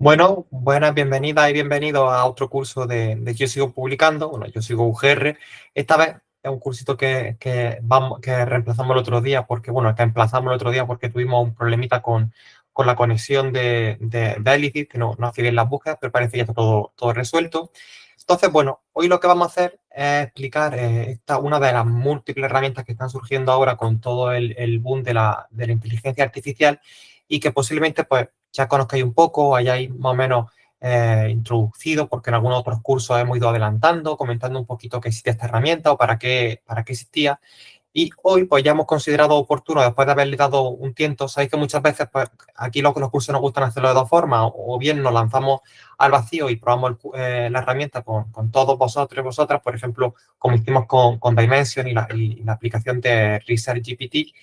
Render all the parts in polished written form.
Bueno, buenas, bienvenidas y bienvenidos a otro curso de Yo Sigo Publicando. Bueno, yo sigo UGR. Esta vez es un cursito que reemplazamos el otro día porque, bueno, que emplazamos el otro día porque tuvimos un problemita con la conexión de Elixir, que no hacía bien las búsquedas, pero parece que ya está todo resuelto. Entonces, bueno, hoy lo que vamos a hacer es explicar una de las múltiples herramientas que están surgiendo ahora con todo el boom de la inteligencia artificial y que posiblemente, pues, ya conozcáis un poco, hayáis más o menos introducido, porque en algunos otros cursos hemos ido adelantando, comentando un poquito qué existía esta herramienta o para qué existía. Y hoy, pues ya hemos considerado oportuno, después de haberle dado un tiento, sabéis que muchas veces, pues aquí los cursos nos gustan hacerlo de dos formas, o bien nos lanzamos al vacío y probamos la herramienta con todos vosotros y vosotras, por ejemplo, como hicimos con Dimension y la aplicación de ResearchGPT,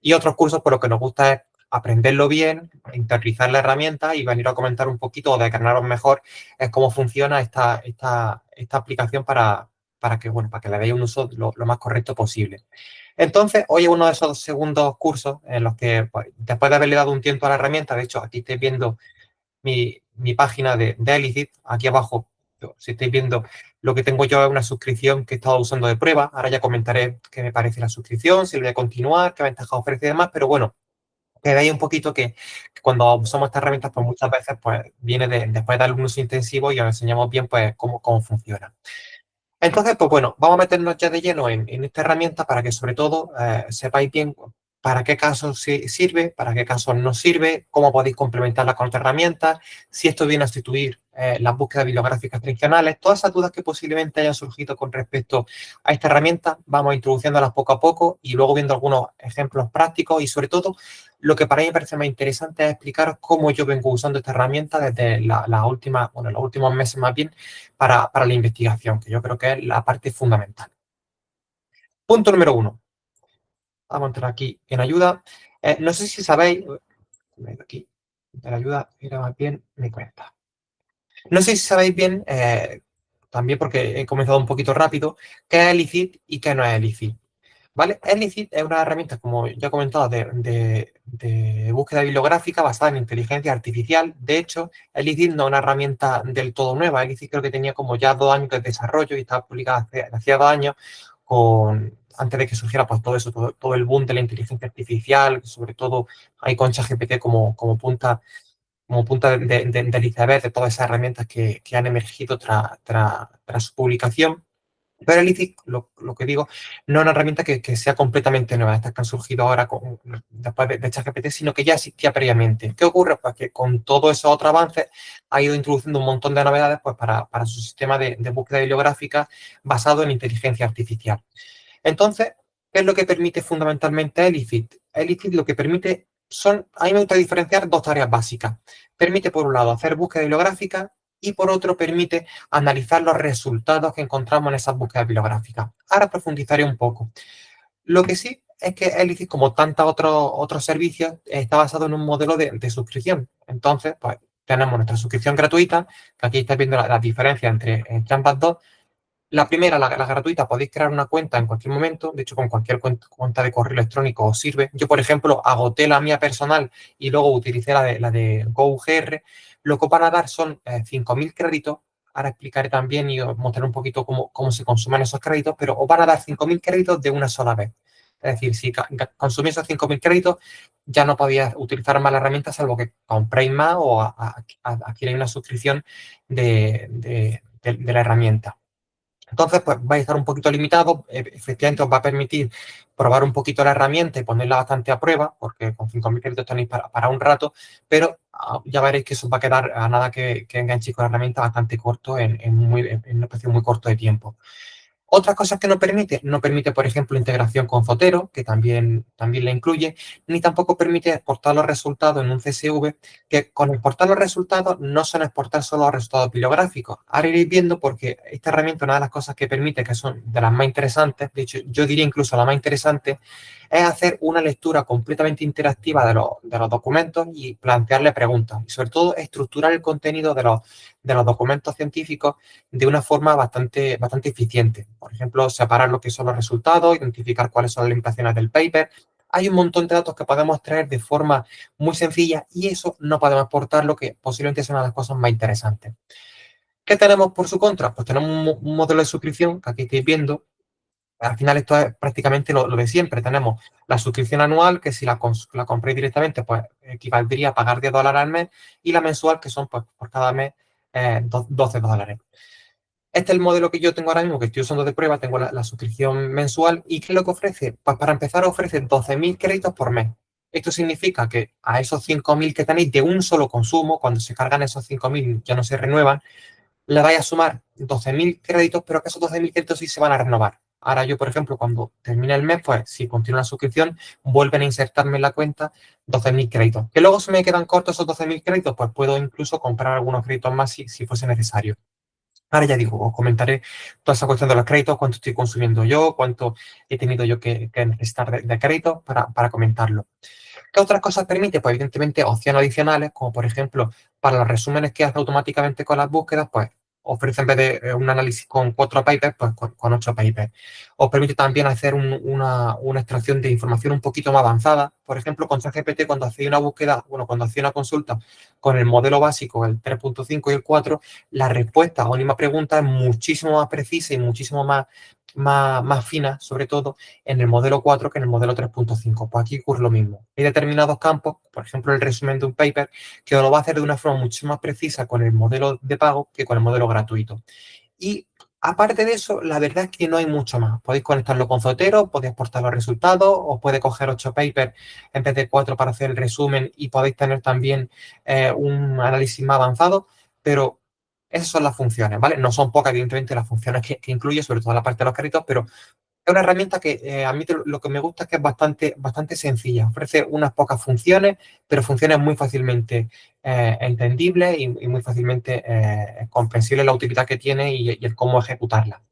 y otros cursos, por lo que nos gusta es aprenderlo bien, interiorizar la herramienta y venir a comentar un poquito o declararos mejor cómo funciona esta aplicación para que le deis un uso lo más correcto posible. Entonces, hoy es uno de esos segundos cursos en los que, pues, después de haberle dado un tiempo a la herramienta, de hecho, aquí estáis viendo mi página de Elicit, aquí abajo, si estáis viendo, lo que tengo yo es una suscripción que he estado usando de prueba. Ahora ya comentaré qué me parece la suscripción, si le voy a continuar, qué ventajas ofrece y demás, pero bueno, que veáis un poquito que cuando usamos estas herramientas, pues muchas veces pues, viene después de dar un uso intensivo y os enseñamos bien pues, cómo funciona. Entonces, pues bueno, vamos a meternos ya de lleno en esta herramienta para que sobre todo sepáis bien para qué casos sirve, para qué casos no sirve, cómo podéis complementarla con otras herramientas, si esto viene a sustituir las búsquedas bibliográficas tradicionales, todas esas dudas que posiblemente hayan surgido con respecto a esta herramienta, vamos introduciéndolas poco a poco y luego viendo algunos ejemplos prácticos y sobre todo lo que para mí me parece más interesante es explicaros cómo yo vengo usando esta herramienta desde los últimos meses más bien para la investigación, que yo creo que es la parte fundamental. Punto número uno. Vamos a entrar aquí en ayuda. No sé si sabéis, aquí, en ayuda, era más bien mi cuenta. No sé si sabéis bien, también porque he comenzado un poquito rápido, qué es Elicit y qué no es Elicit. ¿Vale? Elicit es una herramienta, como ya he comentado, de búsqueda bibliográfica basada en inteligencia artificial. De hecho, Elicit no es una herramienta del todo nueva. Elicit creo que tenía como ya 2 años de desarrollo y estaba publicada hacía 2 años, antes de que surgiera pues, todo eso, todo el boom de la inteligencia artificial, sobre todo hay con ChatGPT como punta del iceberg de todas esas herramientas que han emergido tras su publicación. Pero el ICIC, lo que digo, no es una herramienta que sea completamente nueva, estas que han surgido ahora después de ChatGPT, sino que ya existía previamente. ¿Qué ocurre? Pues que con todos esos otros avances ha ido introduciendo un montón de novedades pues, para su sistema de búsqueda bibliográfica basado en inteligencia artificial. Entonces, ¿qué es lo que permite fundamentalmente Elicit? Elicit lo que permite a mí me gusta diferenciar dos tareas básicas. Permite, por un lado, hacer búsqueda bibliográfica y, por otro, permite analizar los resultados que encontramos en esas búsquedas bibliográficas. Ahora profundizaré un poco. Lo que sí es que Elicit, como tantos otros servicios, está basado en un modelo de suscripción. Entonces, pues, tenemos nuestra suscripción gratuita, que aquí estáis viendo la diferencia entre ambas dos. La primera, la gratuita, podéis crear una cuenta en cualquier momento. De hecho, con cualquier cuenta de correo electrónico os sirve. Yo, por ejemplo, agoté la mía personal y luego utilicé la de GoUGR. Lo que os van a dar son 5.000 créditos. Ahora explicaré también y os mostraré un poquito cómo se consumen esos créditos, pero os van a dar 5.000 créditos de una sola vez. Es decir, si consumís esos 5.000 créditos, ya no podíais utilizar más la herramienta, salvo que compréis más o adquiréis una suscripción de la herramienta. Entonces, pues vais a estar un poquito limitados. Efectivamente, os va a permitir probar un poquito la herramienta y ponerla bastante a prueba, porque con 5.000 créditos tenéis para un rato, pero ya veréis que eso os va a quedar a nada que enganchéis con la herramienta bastante corto en un espacio muy corto de tiempo. Otras cosas que no permite, por ejemplo, integración con Zotero, que también la incluye, ni tampoco permite exportar los resultados en un CSV, que con exportar los resultados no son exportar solo los resultados bibliográficos. Ahora iréis viendo porque esta herramienta, una de las cosas que permite, que son de las más interesantes, de hecho yo diría incluso la más interesante, es hacer una lectura completamente interactiva de los documentos y plantearle preguntas. Y sobre todo estructurar el contenido de los documentos científicos de una forma bastante eficiente. Por ejemplo, separar lo que son los resultados, identificar cuáles son las limitaciones del paper, Hay un montón de datos que podemos extraer de forma muy sencilla y eso no podemos exportarlo, que posiblemente es una de las cosas más interesantes. ¿Qué tenemos por su contra? Pues tenemos un modelo de suscripción que aquí estáis viendo. Al final esto es prácticamente lo de siempre. Tenemos la suscripción anual, que si la compréis directamente, pues equivaldría a pagar $10 al mes, y la mensual, que son pues, por cada mes $12. Este es el modelo que yo tengo ahora mismo, que estoy usando de prueba. Tengo la suscripción mensual. ¿Y qué es lo que ofrece? Pues para empezar ofrece 12.000 créditos por mes. Esto significa que a esos 5.000 que tenéis de un solo consumo, cuando se cargan esos 5.000 ya no se renuevan, le vais a sumar 12.000 créditos, pero que esos 12.000 créditos sí se van a renovar. Ahora yo, por ejemplo, cuando termine el mes, pues si continúa la suscripción, vuelven a insertarme en la cuenta 12.000 créditos. Que luego se me quedan cortos esos 12.000 créditos, pues puedo incluso comprar algunos créditos más si fuese necesario. Ahora ya digo, os comentaré toda esa cuestión de los créditos, cuánto estoy consumiendo yo, cuánto he tenido yo que necesitar de créditos para comentarlo. ¿Qué otras cosas permite? Pues evidentemente opciones adicionales, como por ejemplo, para los resúmenes que hace automáticamente con las búsquedas, pues ofrece en vez de un análisis con 4 papers, pues con 8 papers. Os permite también hacer una extracción de información un poquito más avanzada. Por ejemplo, con ChatGPT, cuando hacéis una búsqueda, bueno, cuando hacéis una consulta con el modelo básico, el 3.5 y el 4, la respuesta a una misma pregunta es muchísimo más precisa y muchísimo más fina, sobre todo en el modelo 4 que en el modelo 3.5. Pues aquí ocurre lo mismo. Hay determinados campos, por ejemplo, el resumen de un paper, que os lo va a hacer de una forma mucho más precisa con el modelo de pago que con el modelo gratuito. Y aparte de eso, la verdad es que no hay mucho más. Podéis conectarlo con Zotero, podéis exportar los resultados, os puede coger 8 papers en vez de 4 para hacer el resumen, y podéis tener también un análisis más avanzado, pero esas son las funciones, ¿vale? No son pocas, evidentemente, las funciones que incluye, sobre todo la parte de los créditos, pero es una herramienta que a mí lo que me gusta es que es bastante sencilla. Ofrece unas pocas funciones, pero funciones muy fácilmente entendibles y muy fácilmente comprensibles la utilidad que tiene y el cómo ejecutarla.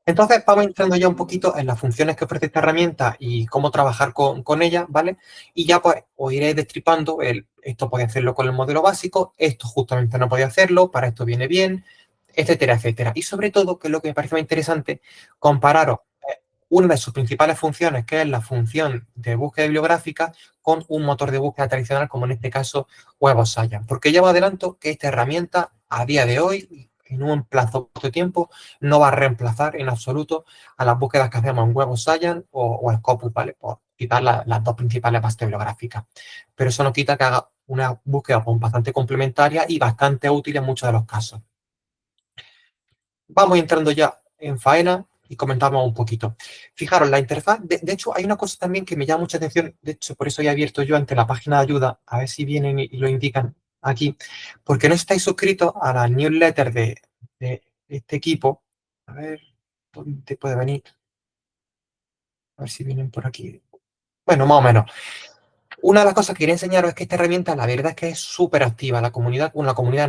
Entonces, vamos entrando ya un poquito en las funciones que ofrece esta herramienta y cómo trabajar con ella, ¿vale? Y ya pues os iré destripando esto podía hacerlo con el modelo básico, esto justamente no podía hacerlo, para esto viene bien, etcétera, etcétera. Y sobre todo, que es lo que me parece más interesante, compararos una de sus principales funciones, que es la función de búsqueda bibliográfica, con un motor de búsqueda tradicional, como en este caso Web of Science. Porque ya me adelanto que esta herramienta, a día de hoy, en un plazo de tiempo, no va a reemplazar en absoluto a las búsquedas que hacemos en Web of Science o Scopus, ¿vale? Por quitar las dos principales bases bibliográficas. Pero eso no quita que haga una búsqueda pues, bastante complementaria y bastante útil en muchos de los casos. Vamos entrando ya en faena y comentamos un poquito. Fijaros, la interfaz, de hecho, hay una cosa también que me llama mucha atención, de hecho, por eso he abierto yo ante la página de ayuda, a ver si vienen y lo indican aquí, porque no estáis suscritos a la newsletter de este equipo. A ver, ¿dónde puede venir? A ver si vienen por aquí. Bueno, más o menos. Una de las cosas que quería enseñaros es que esta herramienta, la verdad es que es súper activa. La comunidad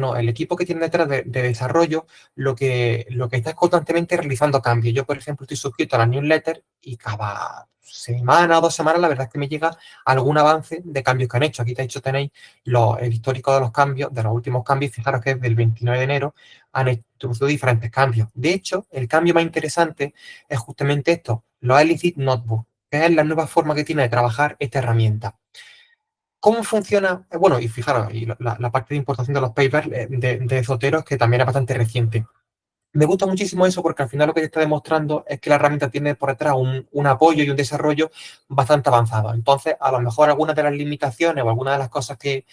no, el equipo que tiene detrás de desarrollo, lo que está es constantemente realizando cambios. Yo, por ejemplo, estoy suscrito a la newsletter y cada semana o 2 semanas, la verdad es que me llega algún avance de cambios que han hecho. Aquí, de hecho, tenéis el histórico de los cambios, de los últimos cambios. Fijaros que desde el 29 de enero han introducido diferentes cambios. De hecho, el cambio más interesante es justamente esto, los Elixir Notebook, que es la nueva forma que tiene de trabajar esta herramienta. ¿Cómo funciona? Bueno, y fijaros, y la parte de importación de los papers de Zotero, que también es bastante reciente. Me gusta muchísimo eso porque al final lo que te está demostrando es que la herramienta tiene por detrás un apoyo y un desarrollo bastante avanzado. Entonces, a lo mejor algunas de las limitaciones o algunas de las cosas que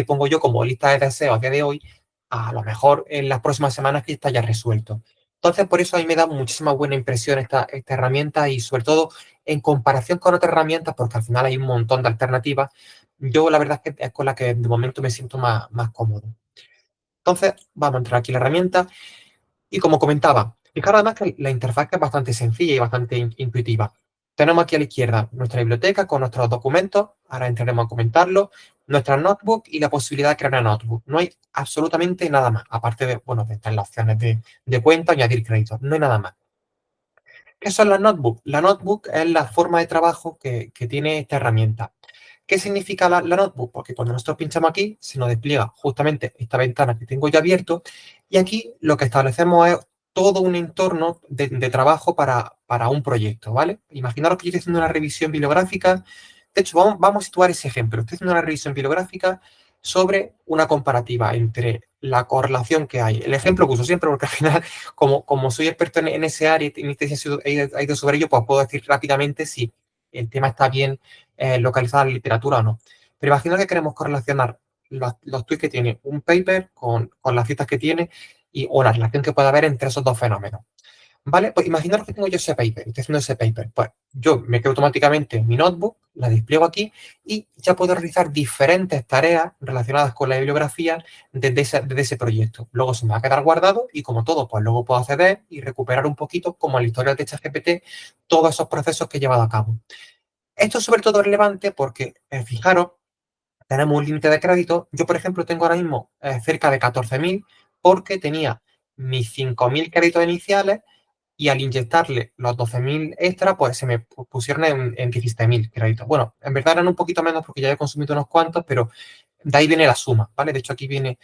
pongo yo como lista de deseos a día de hoy, a lo mejor en las próximas semanas que está ya resuelto. Entonces, por eso a mí me da muchísima buena impresión esta herramienta, y sobre todo en comparación con otras herramientas, porque al final hay un montón de alternativas. Yo la verdad es que es con la que de momento me siento más cómodo. Entonces, vamos a entrar aquí en la herramienta. Y como comentaba, fijaros además que la interfaz es bastante sencilla y bastante intuitiva. Tenemos aquí a la izquierda nuestra biblioteca con nuestros documentos, ahora entraremos a comentarlo, nuestra notebook y la posibilidad de crear una notebook. No hay absolutamente nada más, aparte de, bueno, de estas las opciones de cuenta, añadir créditos, no hay nada más. ¿Qué son las notebooks? La notebook es la forma de trabajo que tiene esta herramienta. ¿Qué significa la notebook? Porque cuando nosotros pinchamos aquí, se nos despliega justamente esta ventana que tengo ya abierto, y aquí lo que establecemos es todo un entorno de trabajo para un proyecto, ¿vale? Imaginaros que yo estoy haciendo una revisión bibliográfica. De hecho, vamos a situar ese ejemplo. Estoy haciendo una revisión bibliográfica sobre una comparativa entre la correlación que hay. El ejemplo que uso siempre, porque al final, como soy experto en ese área y mi tesis ha ido sobre ello, pues puedo decir rápidamente si el tema está bien localizado en la literatura o no. Pero imagino que queremos correlacionar los tweets que tiene un paper con las citas que tiene o la relación que puede haber entre esos dos fenómenos. ¿Vale? Pues imaginaros que tengo yo ese paper, estoy haciendo ese paper. Pues yo me quedo automáticamente en mi notebook, la despliego aquí y ya puedo realizar diferentes tareas relacionadas con la bibliografía desde ese proyecto. Luego se me va a quedar guardado y como todo, pues luego puedo acceder y recuperar un poquito, como el historial de ChatGPT, todos esos procesos que he llevado a cabo. Esto es sobre todo relevante porque, fijaros, tenemos un límite de crédito. Yo, por ejemplo, tengo ahora mismo cerca de 14.000 porque tenía mis 5.000 créditos iniciales y al inyectarle los 12.000 extra, pues se me pusieron en 17.000 créditos. Bueno, en verdad eran un poquito menos porque ya he consumido unos cuantos, pero de ahí viene la suma, ¿vale? De hecho, aquí viene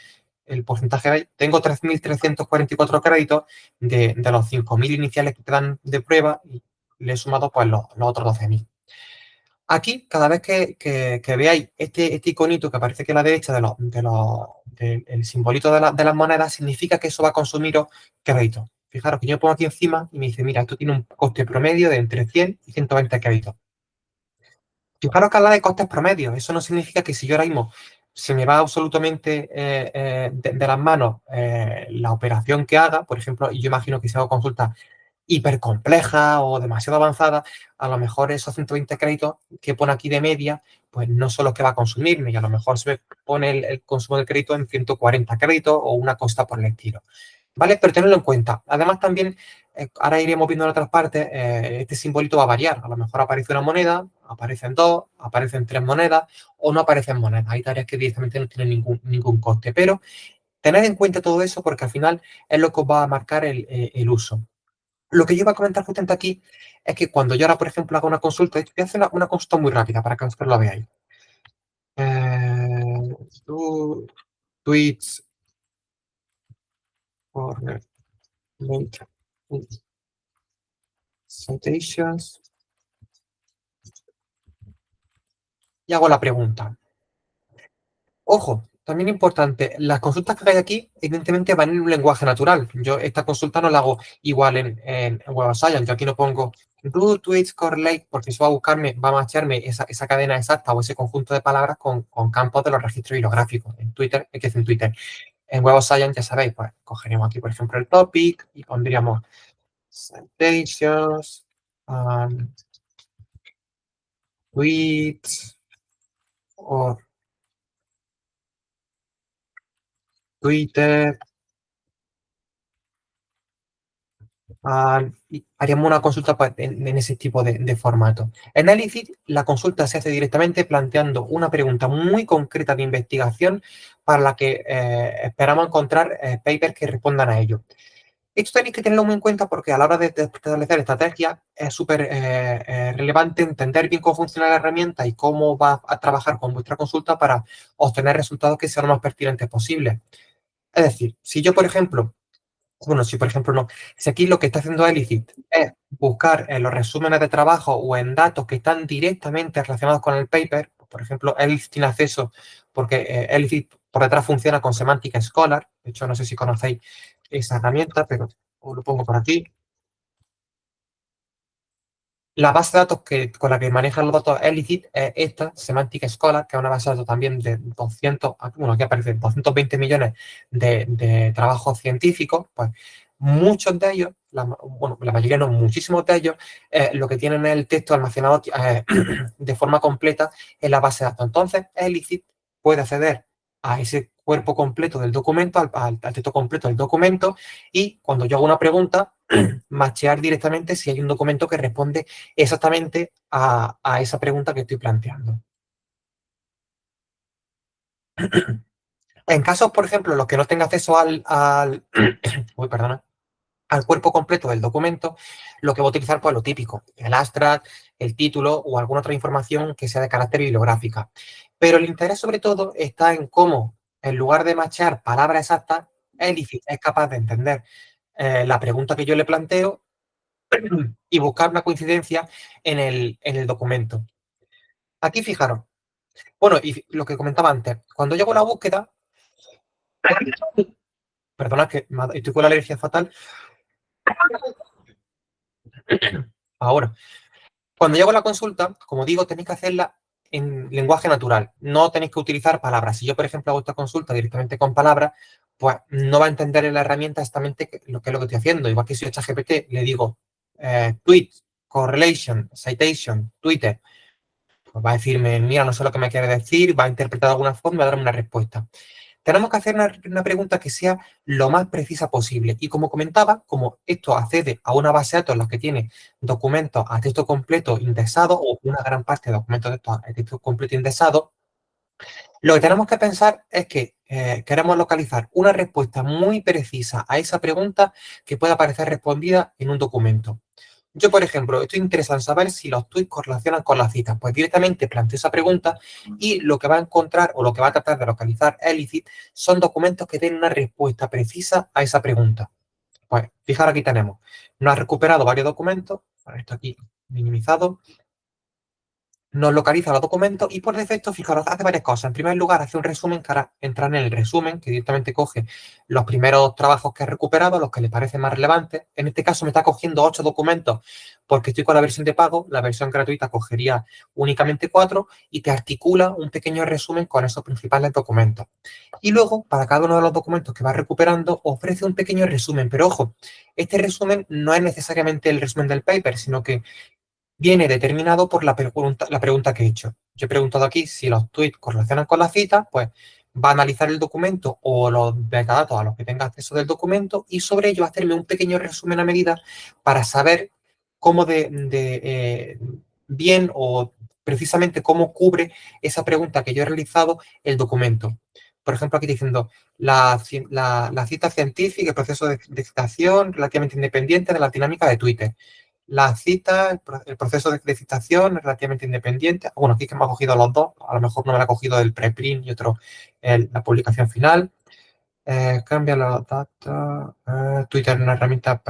el porcentaje. Tengo 3.344 créditos de los 5.000 iniciales que te dan de prueba y le he sumado pues los otros 12.000. Aquí, cada vez que veáis este iconito que aparece aquí a la derecha del simbolito de las monedas, significa que eso va a consumiros créditos. Fijaros que yo pongo aquí encima y me dice, mira, esto tiene un coste promedio de entre 100 y 120 créditos. Fijaros que habla de costes promedios. Eso no significa que si yo ahora mismo se me va absolutamente de las manos la operación que haga, por ejemplo, y yo imagino que si hago consultas hiper compleja o demasiado avanzada, a lo mejor esos 120 créditos que pone aquí de media, pues no son los que va a consumirme y a lo mejor se me pone el consumo del crédito en 140 créditos o una costa por el estilo. ¿Vale? Pero tenerlo en cuenta. Además, también, ahora iremos viendo en otras partes, este simbolito va a variar. A lo mejor aparece una moneda, aparecen dos, aparecen tres monedas o no aparecen monedas. Hay tareas que directamente no tienen ningún coste. Pero tened en cuenta todo eso porque al final es lo que os va a marcar el uso. Lo que yo iba a comentar justamente aquí es que cuando yo ahora, por ejemplo, hago una consulta, voy a hacer una consulta muy rápida para que vosotros lo veáis. Eh, Tweets for late citations. Y hago la pregunta. Ojo, también importante, las consultas que hay aquí, evidentemente van en un lenguaje natural. Yo esta consulta no la hago igual en Web of Science. Yo aquí no pongo do tweets correlate, porque eso va a buscarme, va a macharme esa cadena exacta o ese conjunto de palabras con campos de los registros bibliográficos. En Twitter, ¿qué es en Twitter? En Web of Science, ya sabéis, pues cogeríamos aquí, por ejemplo, el topic y pondríamos citations, tweets o Twitter. Y haríamos una consulta en ese tipo de formato. En Elixir, la consulta se hace directamente planteando una pregunta muy concreta de investigación para la que esperamos encontrar papers que respondan a ello. Esto tenéis que tenerlo muy en cuenta porque a la hora de establecer estrategias es súper relevante entender bien cómo funciona la herramienta y cómo va a trabajar con vuestra consulta para obtener resultados que sean lo más pertinentes posibles. Es decir, si yo, por ejemplo, bueno, si por ejemplo no. Si aquí lo que está haciendo Elicit es buscar en los resúmenes de trabajo o en datos que están directamente relacionados con el paper, por ejemplo, Elicit tiene acceso porque Elicit por detrás funciona con Semantic Scholar. De hecho, no sé si conocéis esa herramienta, pero os lo pongo por aquí. La base de datos con la que manejan los datos Elicit es esta, Semantic Scholar, que es una base de datos también de 200, bueno, aquí aparece 220 millones de trabajos científicos. Pues muchos de ellos, bueno, la mayoría no, muchísimos de ellos, lo que tienen es el texto almacenado de forma completa en la base de datos. Entonces, Elicit puede acceder a ese cuerpo completo del documento, al texto completo del documento, y cuando yo hago una pregunta, machear directamente si hay un documento que responde exactamente a esa pregunta que estoy planteando. En casos, por ejemplo, en los que no tenga acceso uy, perdona, al cuerpo completo del documento, lo que voy a utilizar, pues lo típico, el abstract, el título o alguna otra información que sea de carácter bibliográfica. Pero el interés sobre todo está en cómo, en lugar de machear palabras exactas, Elifit es capaz de entender la pregunta que yo le planteo y buscar una coincidencia en el documento. Aquí fijaros. Bueno, y lo que comentaba antes, cuando yo hago la búsqueda, perdona que estoy con la alergia fatal, ahora, cuando yo hago la consulta, como digo, tenéis que hacerla en lenguaje natural, no tenéis que utilizar palabras. Si yo, por ejemplo, hago esta consulta directamente con palabras, pues no va a entender en la herramienta exactamente lo que es lo que estoy haciendo. Igual que si yo a ChatGPT le digo tweet, correlation, citation, Twitter, pues va a decirme, mira, no sé lo que me quiere decir, va a interpretar de alguna forma y va a darme una respuesta. Tenemos que hacer una pregunta que sea lo más precisa posible. Y como comentaba, como esto accede a una base de datos en la que tiene documentos a texto completo indexado o una gran parte de documentos de estos a texto completo indexado, lo que tenemos que pensar es que queremos localizar una respuesta muy precisa a esa pregunta que pueda aparecer respondida en un documento. Yo, por ejemplo, estoy interesado en saber si los tweets correlacionan con las citas. Pues directamente planteo esa pregunta y lo que va a encontrar o lo que va a tratar de localizar Elicit son documentos que den una respuesta precisa a esa pregunta. Pues fijaros, aquí tenemos. Nos ha recuperado varios documentos. Esto aquí minimizado. Nos localiza los documentos y por defecto, fijaros, hace varias cosas. En primer lugar, hace un resumen para entrar en el resumen, que directamente coge los primeros trabajos que he recuperado, los que le parecen más relevantes. En este caso me está cogiendo 8 documentos porque estoy con la versión de pago. La versión gratuita cogería únicamente 4 y te articula un pequeño resumen con esos principales documentos. Y luego, para cada uno de los documentos que vas recuperando, ofrece un pequeño resumen. Pero ojo, este resumen no es necesariamente el resumen del paper, sino que viene determinado por la pregunta que he hecho. Yo he preguntado aquí si los tweets correlacionan con la cita, pues va a analizar el documento o los metadatos a los que tenga acceso del documento y sobre ello hacerme un pequeño resumen a medida para saber cómo bien o precisamente cómo cubre esa pregunta que yo he realizado el documento. Por ejemplo, aquí diciendo la cita científica, el proceso de citación relativamente independiente de la dinámica de Twitter. La cita, el proceso de citación es relativamente independiente. Bueno, aquí que me ha cogido los dos. A lo mejor no me la ha cogido el preprint y otro la publicación final. Cambia la data. Twitter es una herramienta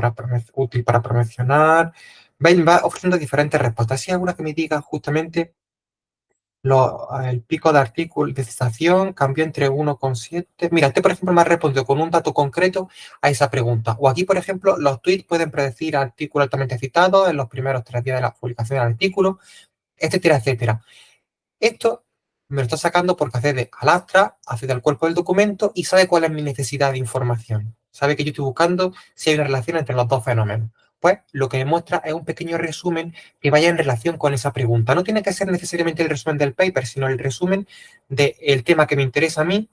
útil para promocionar. Va ofreciendo diferentes respuestas. Si hay alguna que me diga justamente el pico de artículo de citación cambió entre 1,7. Mira, este, por ejemplo, me ha respondido con un dato concreto a esa pregunta. O aquí, por ejemplo, los tweets pueden predecir artículos altamente citados en los primeros 3 días de la publicación del artículo, etcétera, etcétera. Esto me lo está sacando porque accede al Astra, accede al cuerpo del documento y sabe cuál es mi necesidad de información. Sabe que yo estoy buscando si hay una relación entre los dos fenómenos. Pues lo que me muestra es un pequeño resumen que vaya en relación con esa pregunta. No tiene que ser necesariamente el resumen del paper, sino el resumen del tema que me interesa a mí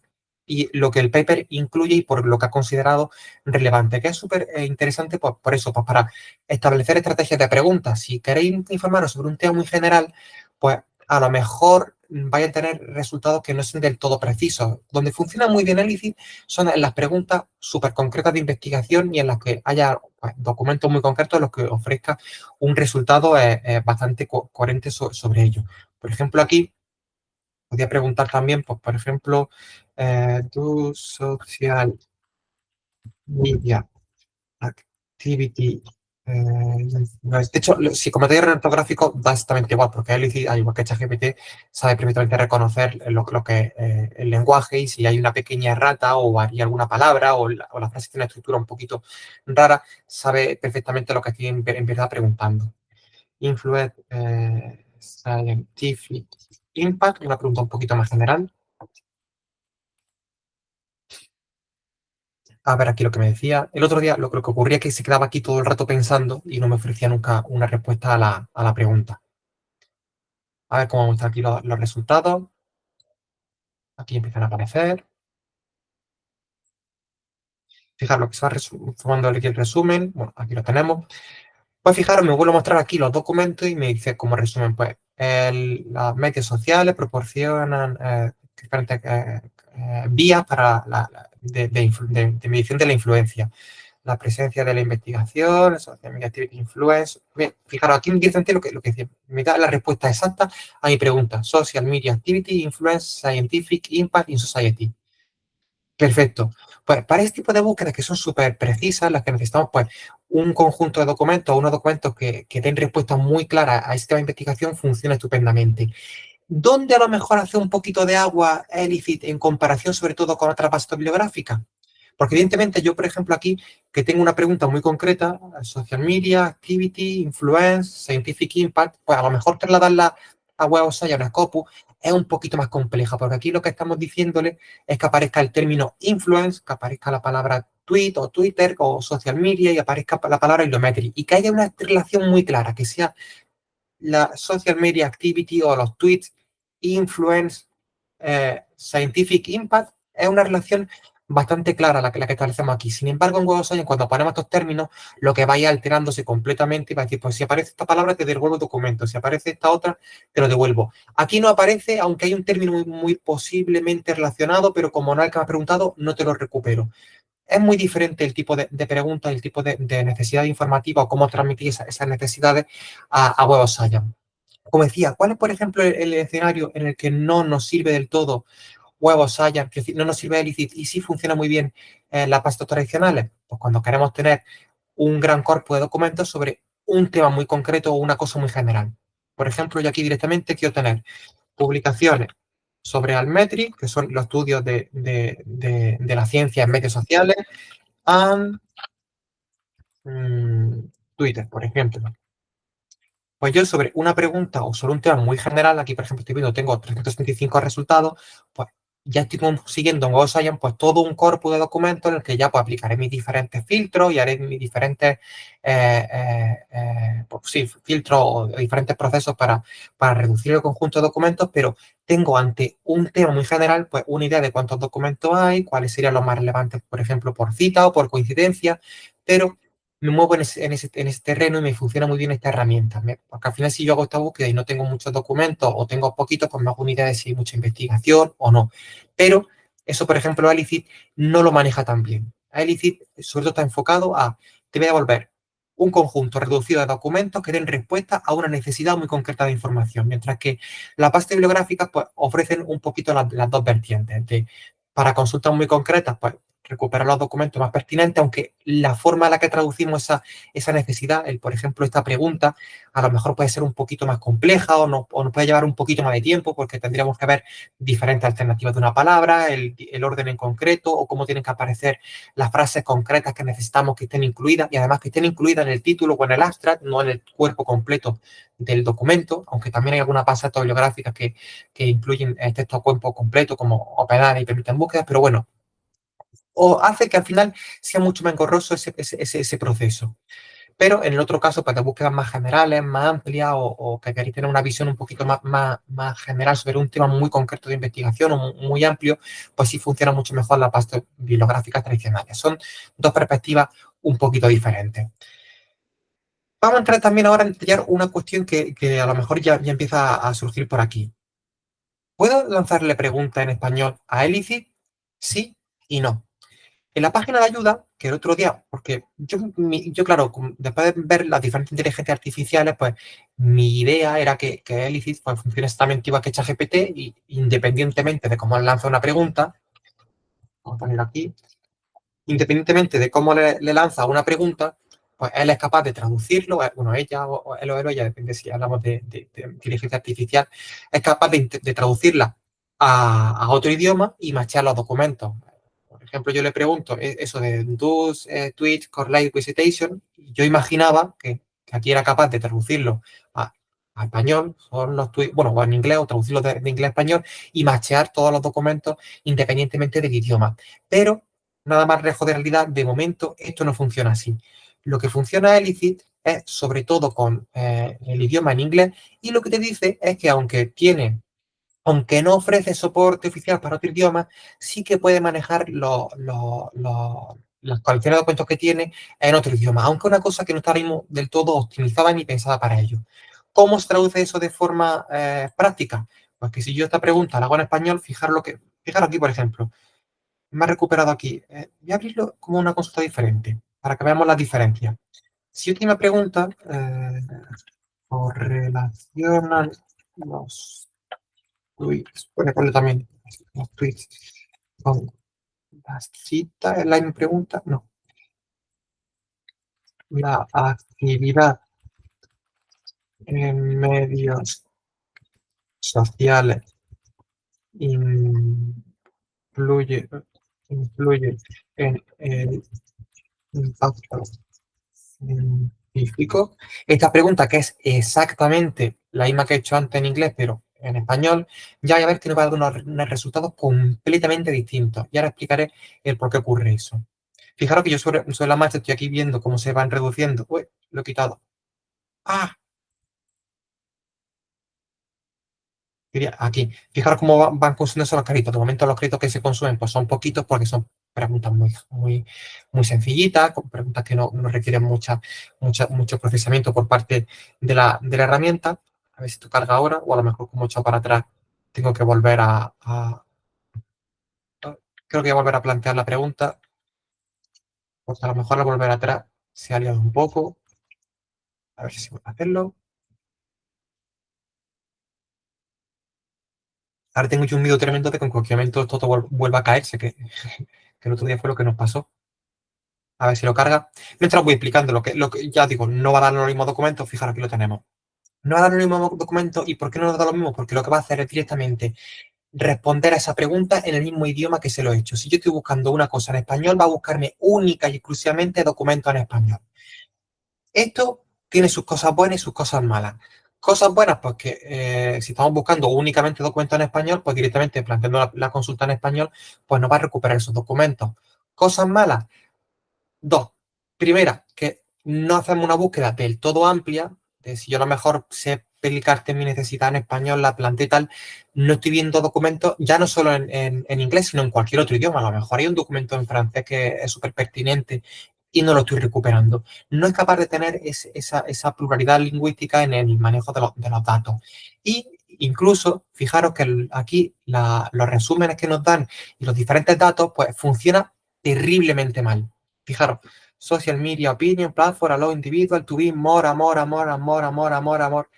y lo que el paper incluye y por lo que ha considerado relevante, que es súper interesante pues, por eso, pues para establecer estrategias de preguntas. Si queréis informaros sobre un tema muy general, pues a lo mejor vayan a tener resultados que no son del todo precisos. Donde funciona muy bien el ICI son en las preguntas súper concretas de investigación y en las que haya pues, documentos muy concretos en los que ofrezca un resultado bastante coherente sobre ello. Por ejemplo, aquí podría preguntar también, pues, por ejemplo, do social media activity. De hecho, si como comentario ortográfico da exactamente igual, porque él, al igual que ChatGPT, sabe perfectamente reconocer lo que el lenguaje y si hay una pequeña errata o varía alguna palabra o la frase tiene una estructura un poquito rara, sabe perfectamente lo que estoy en verdad preguntando. Influence Scientific Impact, una pregunta un poquito más general. A ver, aquí lo que me decía. El otro día lo que ocurría es que se quedaba aquí todo el rato pensando y no me ofrecía nunca una respuesta a la pregunta. A ver cómo muestra aquí los resultados. Aquí empiezan a aparecer. Fijaros lo que se va formando aquí el resumen. Bueno, aquí lo tenemos. Pues fijaros, me vuelvo a mostrar aquí los documentos y me dice como resumen, pues, las medios sociales proporcionan diferentes vías para de medición de la influencia. La presencia de la investigación, social media activity influence. Bien, fijaros, aquí directamente lo que decía, me da la respuesta exacta a mi pregunta. Social media activity influence scientific impact in society. Perfecto. Pues para este tipo de búsquedas que son súper precisas, las que necesitamos, pues, un conjunto de documentos, unos documentos que den respuestas muy claras a este tema de investigación, funciona estupendamente. ¿Dónde a lo mejor hace un poquito de agua Elifit en comparación sobre todo con otras bases bibliográficas? Porque evidentemente yo, por ejemplo, aquí que tengo una pregunta muy concreta, social media, activity, influence, scientific impact, pues a lo mejor trasladarla a Web of Science, a Scopus, es un poquito más compleja, porque aquí lo que estamos diciéndole es que aparezca el término influence, que aparezca la palabra tweet o Twitter o social media y aparezca la palabra ilometry, y que haya una relación muy clara, que sea la social media activity o los tweets, influence, scientific impact, es una relación bastante clara la que establecemos aquí. Sin embargo, en Web of Science, cuando ponemos estos términos, lo que vaya alterándose completamente y va a decir, pues si aparece esta palabra, te devuelvo el documento, si aparece esta otra, te lo devuelvo. Aquí no aparece, aunque hay un término muy posiblemente relacionado, pero como no es el que me ha preguntado, no te lo recupero. Es muy diferente el tipo de preguntas, el tipo de necesidad informativa o cómo transmitir esas necesidades a Web of Science. Como decía, ¿cuál es, por ejemplo, el escenario en el que no nos sirve del todo Web of Science, es decir, no nos sirve Elicit y sí funciona muy bien las bases tradicionales? Pues cuando queremos tener un gran corpus de documentos sobre un tema muy concreto o una cosa muy general. Por ejemplo, yo aquí directamente quiero tener publicaciones sobre Altmetric, que son los estudios de la ciencia en medios sociales, and Twitter, por ejemplo. Pues yo sobre una pregunta o sobre un tema muy general, aquí por ejemplo estoy viendo, tengo 375 resultados, pues ya estoy consiguiendo en GoScience pues todo un corpus de documentos en el que ya pues, aplicaré mis diferentes filtros y haré mis diferentes pues, sí, filtros o diferentes procesos para reducir el conjunto de documentos, pero tengo ante un tema muy general pues una idea de cuántos documentos hay, cuáles serían los más relevantes, por ejemplo, por cita o por coincidencia, pero me muevo en ese terreno y me funciona muy bien esta herramienta. Porque al final si yo hago esta búsqueda y no tengo muchos documentos o tengo poquitos, pues me hago una idea de si hay mucha investigación o no. Pero eso, por ejemplo, Elicit no lo maneja tan bien. Elicit sobre todo está enfocado a, te voy a devolver un conjunto reducido de documentos que den respuesta a una necesidad muy concreta de información, mientras que las bases bibliográficas pues, ofrecen un poquito las dos vertientes. Para consultas muy concretas, pues recuperar los documentos más pertinentes, aunque la forma en la que traducimos esa necesidad, por ejemplo, esta pregunta, a lo mejor puede ser un poquito más compleja o nos puede llevar un poquito más de tiempo porque tendríamos que ver diferentes alternativas de una palabra, el orden en concreto o cómo tienen que aparecer las frases concretas que necesitamos que estén incluidas y además que estén incluidas en el título o en el abstract, no en el cuerpo completo del documento, aunque también hay algunas bases bibliográficas que incluyen texto a cuerpo completo como OpenAI y permiten búsquedas, pero bueno, o hace que al final sea mucho más engorroso ese proceso. Pero en el otro caso, para búsquedas más generales, más amplias o que queréis tener una visión un poquito más general sobre un tema muy concreto de investigación o muy amplio, pues sí funciona mucho mejor las bases bibliográficas tradicionales. Son dos perspectivas un poquito diferentes. Vamos a entrar también ahora en detallar una cuestión que a lo mejor ya empieza a surgir por aquí. ¿Puedo lanzarle pregunta en español a Elicit? Sí y no. En la página de ayuda, que el otro día, porque yo claro, después de ver las diferentes inteligencias artificiales, pues mi idea era que Elicit pues, funcione exactamente igual que ChatGPT y independientemente de cómo le lanza una pregunta, vamos a poner aquí, independientemente de cómo le lanza una pregunta, pues él es capaz de traducirlo, bueno, ella o él o ella, depende si hablamos de inteligencia artificial, es capaz de traducirla a otro idioma y machear los documentos. Por ejemplo, yo le pregunto eso de does tweet correlate with citation, y yo imaginaba que aquí era capaz de traducirlo a español, son los tweets, bueno, o en inglés, o traducirlo de inglés a español y machear todos los documentos independientemente del idioma. Pero nada más lejos de realidad, de momento esto no funciona así. Lo que funciona Elicit es sobre todo con el idioma en inglés y lo que te dice es que aunque no ofrece soporte oficial para otro idioma, sí que puede manejar las colecciones de documentos que tiene en otro idioma, aunque una cosa que no está ahora mismo del todo optimizada ni pensada para ello. ¿Cómo se traduce eso de forma práctica? Pues que si yo esta pregunta la hago en español, fijaros aquí, por ejemplo, me ha recuperado aquí. Voy a abrirlo como una consulta diferente, para que veamos las diferencias. Si última pregunta, correlacionan los tweets, puede poner también los tweets con La cita es la misma pregunta, no. La actividad en medios sociales influye, influye en el impacto científico. Esta pregunta, que es exactamente la misma que he hecho antes en inglés, pero en español, ya voy a ver que nos va a dar unos resultados completamente distintos. Y ahora explicaré el por qué ocurre eso. Fijaros que yo sobre la marcha estoy aquí viendo cómo se van reduciendo. Uy, lo he quitado. Ah, diría aquí. Fijaros cómo van consumiéndose los créditos. De momento los créditos que se consumen pues son poquitos porque son preguntas muy sencillitas, con preguntas que no requieren mucho procesamiento por parte de la herramienta. A ver si esto carga ahora, o a lo mejor como he echado para atrás tengo que volver creo que voy a volver a plantear la pregunta, porque a lo mejor al volver atrás se ha liado un poco. A ver si vuelvo a hacerlo. Ahora tengo yo un miedo tremendo de que en cualquier momento todo vuelva a caerse, que el otro día fue lo que nos pasó. A ver si lo carga. Mientras voy explicando lo que ya digo, no va a dar los mismos documentos, fijaros, aquí lo tenemos. No va a dar los mismos documentos, ¿y por qué no nos da lo mismo? Porque lo que va a hacer es directamente responder a esa pregunta en el mismo idioma que se lo he hecho. Si yo estoy buscando una cosa en español, va a buscarme única y exclusivamente documentos en español. Esto tiene sus cosas buenas y sus cosas malas. Cosas buenas, porque si estamos buscando únicamente documentos en español, pues directamente planteando la consulta en español, pues nos va a recuperar esos documentos. Cosas malas, dos. Primera, que no hacemos una búsqueda del todo amplia, de si yo a lo mejor sé explicarte mi necesidad en español, la planteé y tal, no estoy viendo documentos, ya no solo en inglés, sino en cualquier otro idioma. A lo mejor hay un documento en francés que es súper pertinente y no lo estoy recuperando. No es capaz de tener esa pluralidad lingüística en el manejo de los datos. Y incluso, fijaros que aquí los resúmenes que nos dan y los diferentes datos, pues funciona terriblemente mal. Fijaros, social media opinion, platform, allow individual to be more, amor, amor, amor, amor, amor, amor.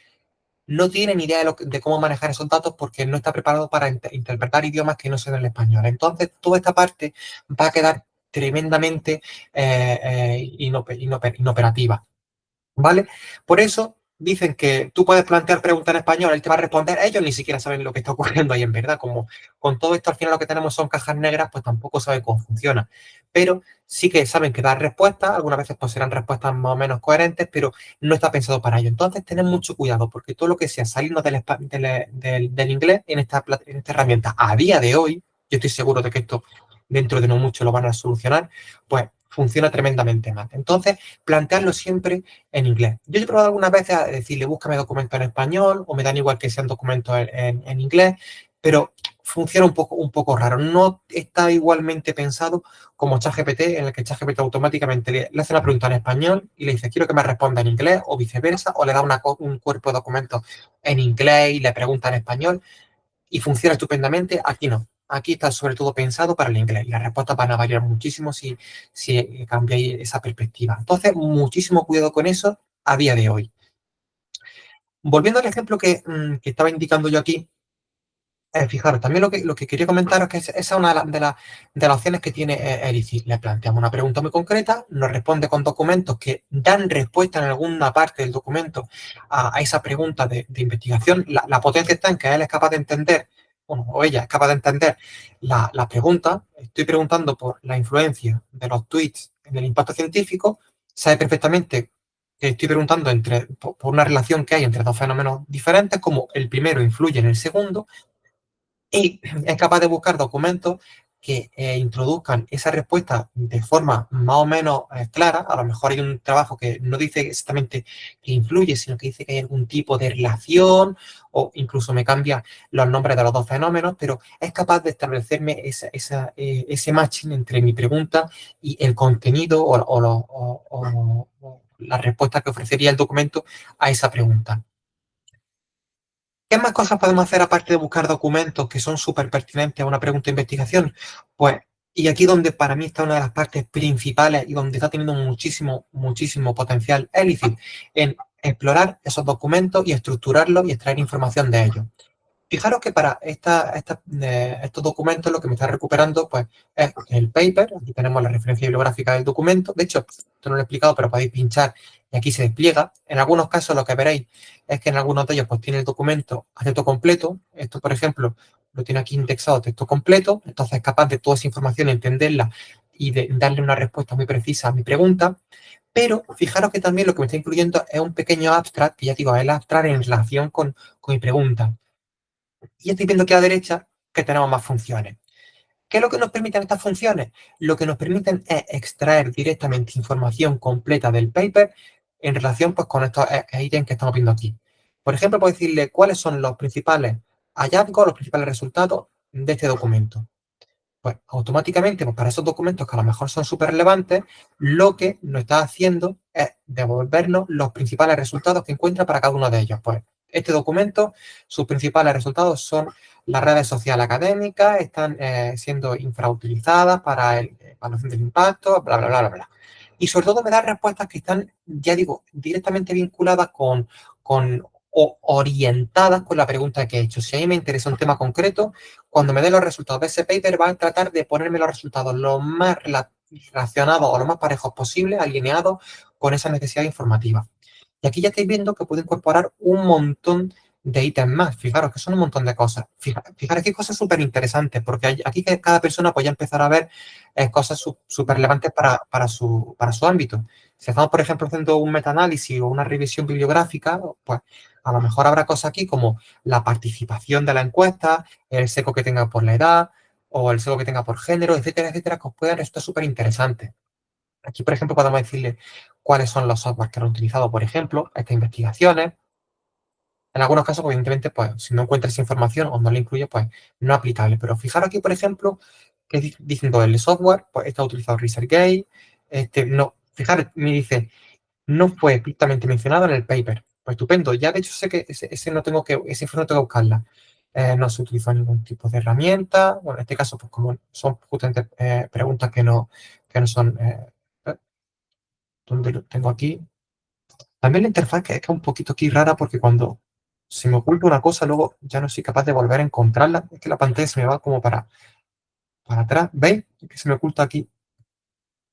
No tiene ni idea de cómo manejar esos datos porque no está preparado para interpretar idiomas que no sean el español. Entonces, toda esta parte va a quedar tremendamente inoperativa. ¿Vale? Por eso dicen que tú puedes plantear preguntas en español, él te va a responder, ellos ni siquiera saben lo que está ocurriendo ahí en verdad, como con todo esto al final lo que tenemos son cajas negras, pues tampoco saben cómo funciona, pero sí que saben que dar respuestas, algunas veces pues serán respuestas más o menos coherentes, pero no está pensado para ello. Entonces tened mucho cuidado, porque todo lo que sea saliendo del inglés en esta herramienta a día de hoy, yo estoy seguro de que esto dentro de no mucho lo van a solucionar, pues funciona tremendamente mal. Entonces, plantearlo siempre en inglés. Yo he probado algunas veces a decirle, búscame documentos en español, o me dan igual que sean documentos en inglés, pero funciona un poco raro. No está igualmente pensado como ChatGPT, en el que ChatGPT automáticamente le hace una pregunta en español y le dice, quiero que me responda en inglés, o viceversa, o le da un cuerpo de documentos en inglés y le pregunta en español, y funciona estupendamente. Aquí no. Aquí está sobre todo pensado para el inglés y las respuestas van a variar muchísimo si cambiáis esa perspectiva. Entonces, muchísimo cuidado con eso a día de hoy. Volviendo al ejemplo que estaba indicando yo aquí, fijaros, también lo que quería comentaros es que esa es una de las opciones que tiene Edicit. Le planteamos una pregunta muy concreta, nos responde con documentos que dan respuesta en alguna parte del documento a esa pregunta de investigación. La potencia está en que él es capaz de entender, bueno, o ella es capaz de entender la pregunta. Estoy preguntando por la influencia de los tweets en el impacto científico, sabe perfectamente que estoy preguntando por una relación que hay entre dos fenómenos diferentes, como el primero influye en el segundo, y es capaz de buscar documentos que introduzcan esa respuesta de forma más o menos clara. A lo mejor hay un trabajo que no dice exactamente que influye, sino que dice que hay algún tipo de relación, o incluso me cambia los nombres de los dos fenómenos, pero es capaz de establecerme ese matching entre mi pregunta y el contenido o la respuesta que ofrecería el documento a esa pregunta. ¿Qué más cosas podemos hacer aparte de buscar documentos que son súper pertinentes a una pregunta de investigación? Pues, y aquí donde para mí está una de las partes principales y donde está teniendo muchísimo, muchísimo potencial Elifit, en explorar esos documentos y estructurarlos y extraer información de ellos. Fijaros que para estos documentos lo que me está recuperando pues, es el paper. Aquí tenemos la referencia bibliográfica del documento. De hecho, esto no lo he explicado, pero podéis pinchar y aquí se despliega. En algunos casos lo que veréis es que en algunos de ellos pues, tiene el documento a texto completo. Esto, por ejemplo, lo tiene aquí indexado a texto completo. Entonces es capaz de toda esa información entenderla y de darle una respuesta muy precisa a mi pregunta. Pero fijaros que también lo que me está incluyendo es un pequeño abstract, que ya digo, es el abstract en relación con mi pregunta. Y estoy viendo aquí a la derecha que tenemos más funciones. ¿Qué es lo que nos permiten estas funciones? Lo que nos permiten es extraer directamente información completa del paper en relación pues, con estos ítems que estamos viendo aquí. Por ejemplo, puedo decirle cuáles son los principales hallazgos, los principales resultados de este documento. Pues automáticamente, pues, para esos documentos que a lo mejor son súper relevantes, lo que nos está haciendo es devolvernos los principales resultados que encuentra para cada uno de ellos. Pues este documento, sus principales resultados son las redes sociales académicas, están siendo infrautilizadas para la evaluación del impacto, bla, bla, bla, bla, bla. Y sobre todo me da respuestas que están, ya digo, directamente vinculadas con o orientadas con la pregunta que he hecho. Si a mí me interesa un tema concreto, cuando me dé los resultados de ese paper, va a tratar de ponerme los resultados lo más relacionados o lo más parejos posible, alineados con esa necesidad informativa. Y aquí ya estáis viendo que puedo incorporar un montón de ítems más. Fijaros que son un montón de cosas. Fijaros que cosas súper interesantes, porque aquí cada persona puede empezar a ver cosas súper relevantes para su ámbito. Si estamos, por ejemplo, haciendo un metaanálisis o una revisión bibliográfica, pues a lo mejor habrá cosas aquí como la participación de la encuesta, el seco que tenga por la edad o el seco que tenga por género, etcétera, etcétera, que os pueden resultar súper interesantes. Aquí, por ejemplo, podemos decirle cuáles son los softwares que han utilizado, por ejemplo, estas investigaciones. En algunos casos, pues, evidentemente, pues, si no encuentra esa información o no la incluye, pues no es aplicable. Pero fijaros aquí, por ejemplo, que diciendo el software, pues está utilizado ResearchGate. No, fijaros, me dice, no fue estrictamente mencionado en el paper. Pues estupendo. Ya de hecho sé que ese no tengo que, esa información no tengo que buscarla. No se utilizó ningún tipo de herramienta. Bueno, en este caso, pues como son justamente preguntas que no son. ¿Dónde lo tengo aquí? También la interfaz que es un poquito aquí rara porque cuando se me oculta una cosa, luego ya no soy capaz de volver a encontrarla. Es que la pantalla se me va como para atrás. ¿Veis? Que se me oculta aquí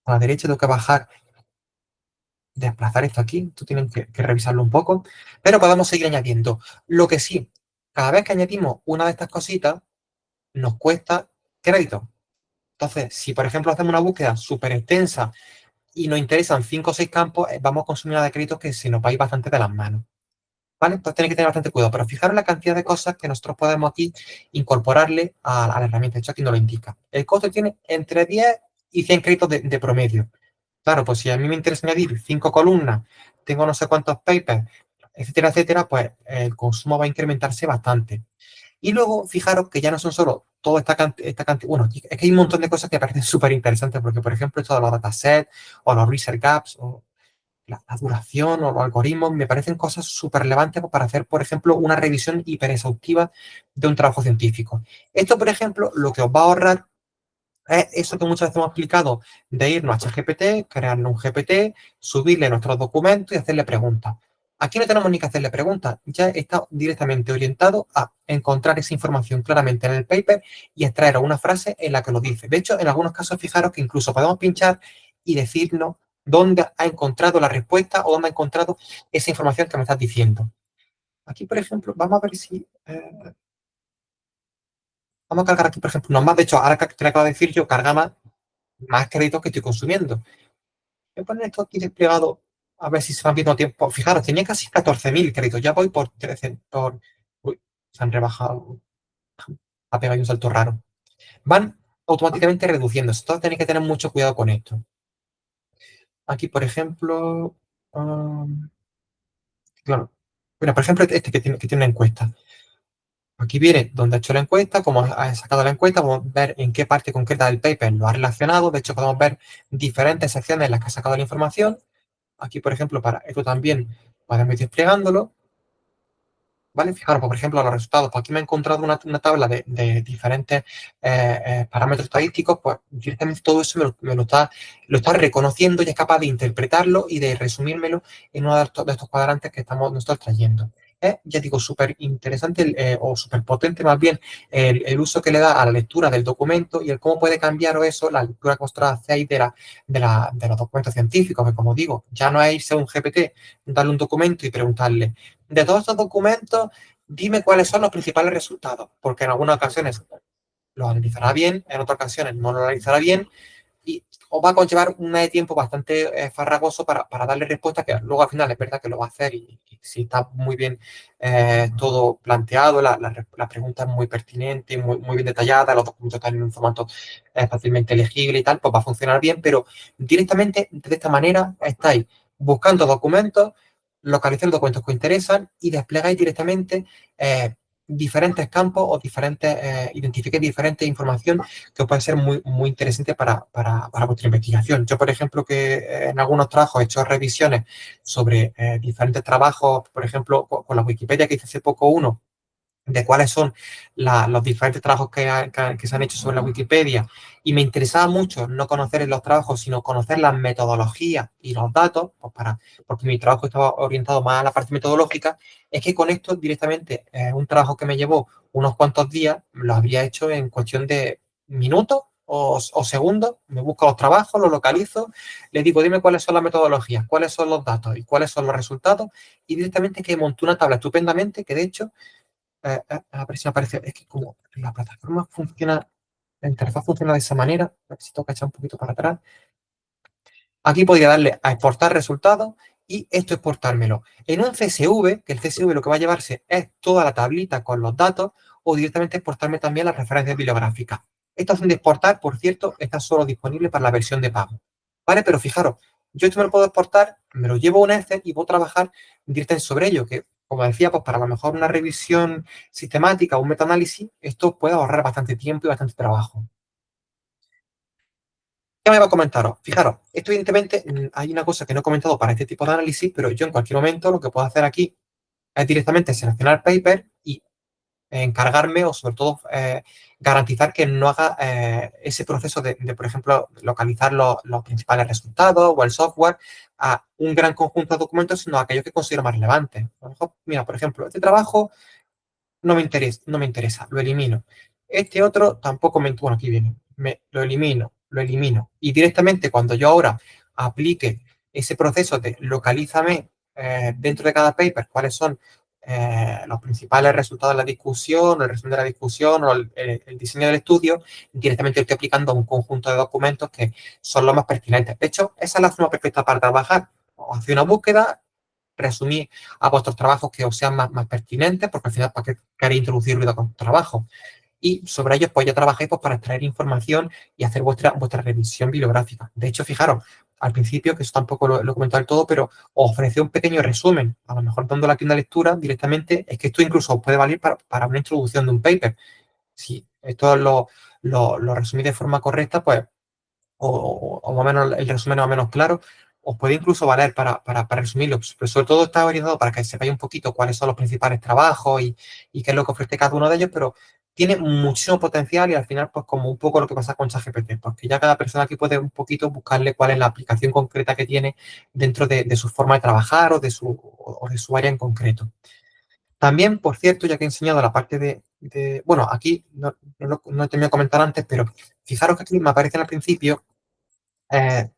a la derecha. Tengo que bajar, desplazar esto aquí. Esto tienen que revisarlo un poco. Pero podemos seguir añadiendo. Lo que sí, cada vez que añadimos una de estas cositas, nos cuesta crédito. Entonces, si por ejemplo hacemos una búsqueda súper extensa y nos interesan 5 o 6 campos, vamos a consumir una de créditos que se nos va a ir bastante de las manos. ¿Vale? Entonces tenéis que tener bastante cuidado. Pero fijaros la cantidad de cosas que nosotros podemos aquí incorporarle a la herramienta. De hecho, aquí nos lo indica. El coste tiene entre 10 y 100 créditos de promedio. Claro, pues si a mí me interesa añadir 5 columnas, tengo no sé cuántos papers, etcétera, etcétera, pues el consumo va a incrementarse bastante. Y luego, fijaros que ya no son solo toda esta cantidad. Bueno, es que hay un montón de cosas que parecen súper interesantes, porque, por ejemplo, esto de los datasets o los research gaps o la duración o los algoritmos me parecen cosas súper relevantes para hacer, por ejemplo, una revisión hiperexhaustiva de un trabajo científico. Esto, por ejemplo, lo que os va a ahorrar es eso que muchas veces hemos explicado de irnos a ChatGPT, crearnos un GPT, subirle nuestros documentos y hacerle preguntas. Aquí no tenemos ni que hacerle preguntas, ya está directamente orientado a encontrar esa información claramente en el paper y extraer una frase en la que lo dice. De hecho, en algunos casos, fijaros que incluso podemos pinchar y decirnos dónde ha encontrado la respuesta o dónde ha encontrado esa información que me estás diciendo. Aquí, por ejemplo, vamos a ver si... vamos a cargar aquí, por ejemplo, nomás, de hecho, ahora que te lo acabo de decir, yo carga más créditos que estoy consumiendo. Voy a poner esto aquí desplegado a ver si se van viendo a tiempo. Fijaros, tenía casi 14.000 créditos, ya voy por 13. Uy, se han rebajado, ha pegado ahí un salto raro. Van automáticamente reduciéndose, entonces tenéis que tener mucho cuidado con esto. Aquí, por ejemplo, claro. Bueno, por ejemplo, este que tiene una encuesta. Aquí viene donde ha hecho la encuesta, cómo ha sacado la encuesta, podemos ver en qué parte concreta del paper lo ha relacionado. De hecho, podemos ver diferentes secciones en las que ha sacado la información. Aquí, por ejemplo, para esto también podemos ir desplegándolo. ¿Vale? Fijaros, por ejemplo, los resultados. Pues aquí me he encontrado una tabla de diferentes parámetros estadísticos, pues directamente todo eso lo está reconociendo y es capaz de interpretarlo y de resumírmelo en uno de estos cuadrantes que estamos nosotros trayendo. es, ya digo, súper interesante o súper potente más bien el uso que le da a la lectura del documento y el cómo puede cambiar eso, la lectura que vosotros hacéis de los documentos científicos, que como digo, ya no es irse a un GPT, darle un documento y preguntarle, de todos estos documentos, dime cuáles son los principales resultados, porque en algunas ocasiones lo analizará bien, en otras ocasiones no lo analizará bien y os va a conllevar un tiempo bastante farragoso para darle respuesta, que luego al final es verdad que lo va a hacer y si está muy bien todo planteado, la pregunta es muy pertinente, muy bien detallada, los documentos están en un formato fácilmente legible y tal, pues va a funcionar bien, pero directamente de esta manera estáis buscando documentos, localizáis los documentos que os interesan y desplegáis directamente diferentes campos o identifiquéis diferentes información que puede ser muy interesante para vuestra investigación. Yo, por ejemplo, que en algunos trabajos he hecho revisiones sobre diferentes trabajos, por ejemplo, con la Wikipedia que hice hace poco uno, de cuáles son los diferentes trabajos que se han hecho sobre la Wikipedia y me interesaba mucho no conocer los trabajos, sino conocer las metodologías y los datos, pues porque mi trabajo estaba orientado más a la parte metodológica, es que con esto directamente un trabajo que me llevó unos cuantos días, lo habría hecho en cuestión de minutos o segundos, me busco los trabajos, los localizo, le digo, dime cuáles son las metodologías, cuáles son los datos y cuáles son los resultados, y directamente que monté una tabla estupendamente, que de hecho a ver si me aparece. Es que como la plataforma funciona, la interfaz funciona de esa manera, a ver si tengo que echar un poquito para atrás. Aquí podría darle a exportar resultados y esto exportármelo en un CSV, que el CSV lo que va a llevarse es toda la tablita con los datos o directamente exportarme también las referencias bibliográficas. Esta opción de exportar, por cierto, está solo disponible para la versión de pago. ¿Vale? Pero fijaros, yo esto me lo puedo exportar, me lo llevo a un Excel y puedo trabajar directamente sobre ello, que como decía, pues para a lo mejor una revisión sistemática o un metaanálisis, esto puede ahorrar bastante tiempo y bastante trabajo. ¿Qué me va a comentaros? Fijaros, esto evidentemente hay una cosa que no he comentado para este tipo de análisis, pero yo en cualquier momento lo que puedo hacer aquí es directamente seleccionar paper y encargarme o sobre todo garantizar que no haga ese proceso de, por ejemplo, localizar los principales resultados o el software a un gran conjunto de documentos, sino a aquellos que considero más relevantes. A lo mejor, mira, por ejemplo, este trabajo no me interesa, lo elimino. Este otro tampoco bueno, aquí viene, lo elimino. Y directamente cuando yo ahora aplique ese proceso de localízame dentro de cada paper cuáles son los principales resultados de la discusión, el resumen de la discusión o el diseño del estudio, directamente estoy aplicando a un conjunto de documentos que son los más pertinentes. De hecho, esa es la forma perfecta para trabajar. O hacer una búsqueda, resumir a vuestros trabajos que os sean más pertinentes, porque al final, ¿para qué queréis introducir ruido con tu trabajo? Y sobre ellos, pues ya trabajáis pues, para extraer información y hacer vuestra revisión bibliográfica. De hecho, fijaros, al principio, que eso tampoco lo he comentado del todo, pero os ofrece un pequeño resumen. A lo mejor dándole aquí una lectura directamente, es que esto incluso os puede valer para una introducción de un paper. Si esto lo resumís de forma correcta, pues o más o menos el resumen más o menos claro, os puede incluso valer para resumirlo, pero sobre todo está orientado para que sepáis un poquito cuáles son los principales trabajos y qué es lo que ofrece cada uno de ellos, pero tiene muchísimo potencial y al final, pues como un poco lo que pasa con ChatGPT, porque ya cada persona aquí puede un poquito buscarle cuál es la aplicación concreta que tiene dentro de su forma de trabajar o de su área en concreto. También, por cierto, ya que he enseñado la parte bueno, aquí no he terminado de comentar antes, pero fijaros que aquí me aparecen al principio eh,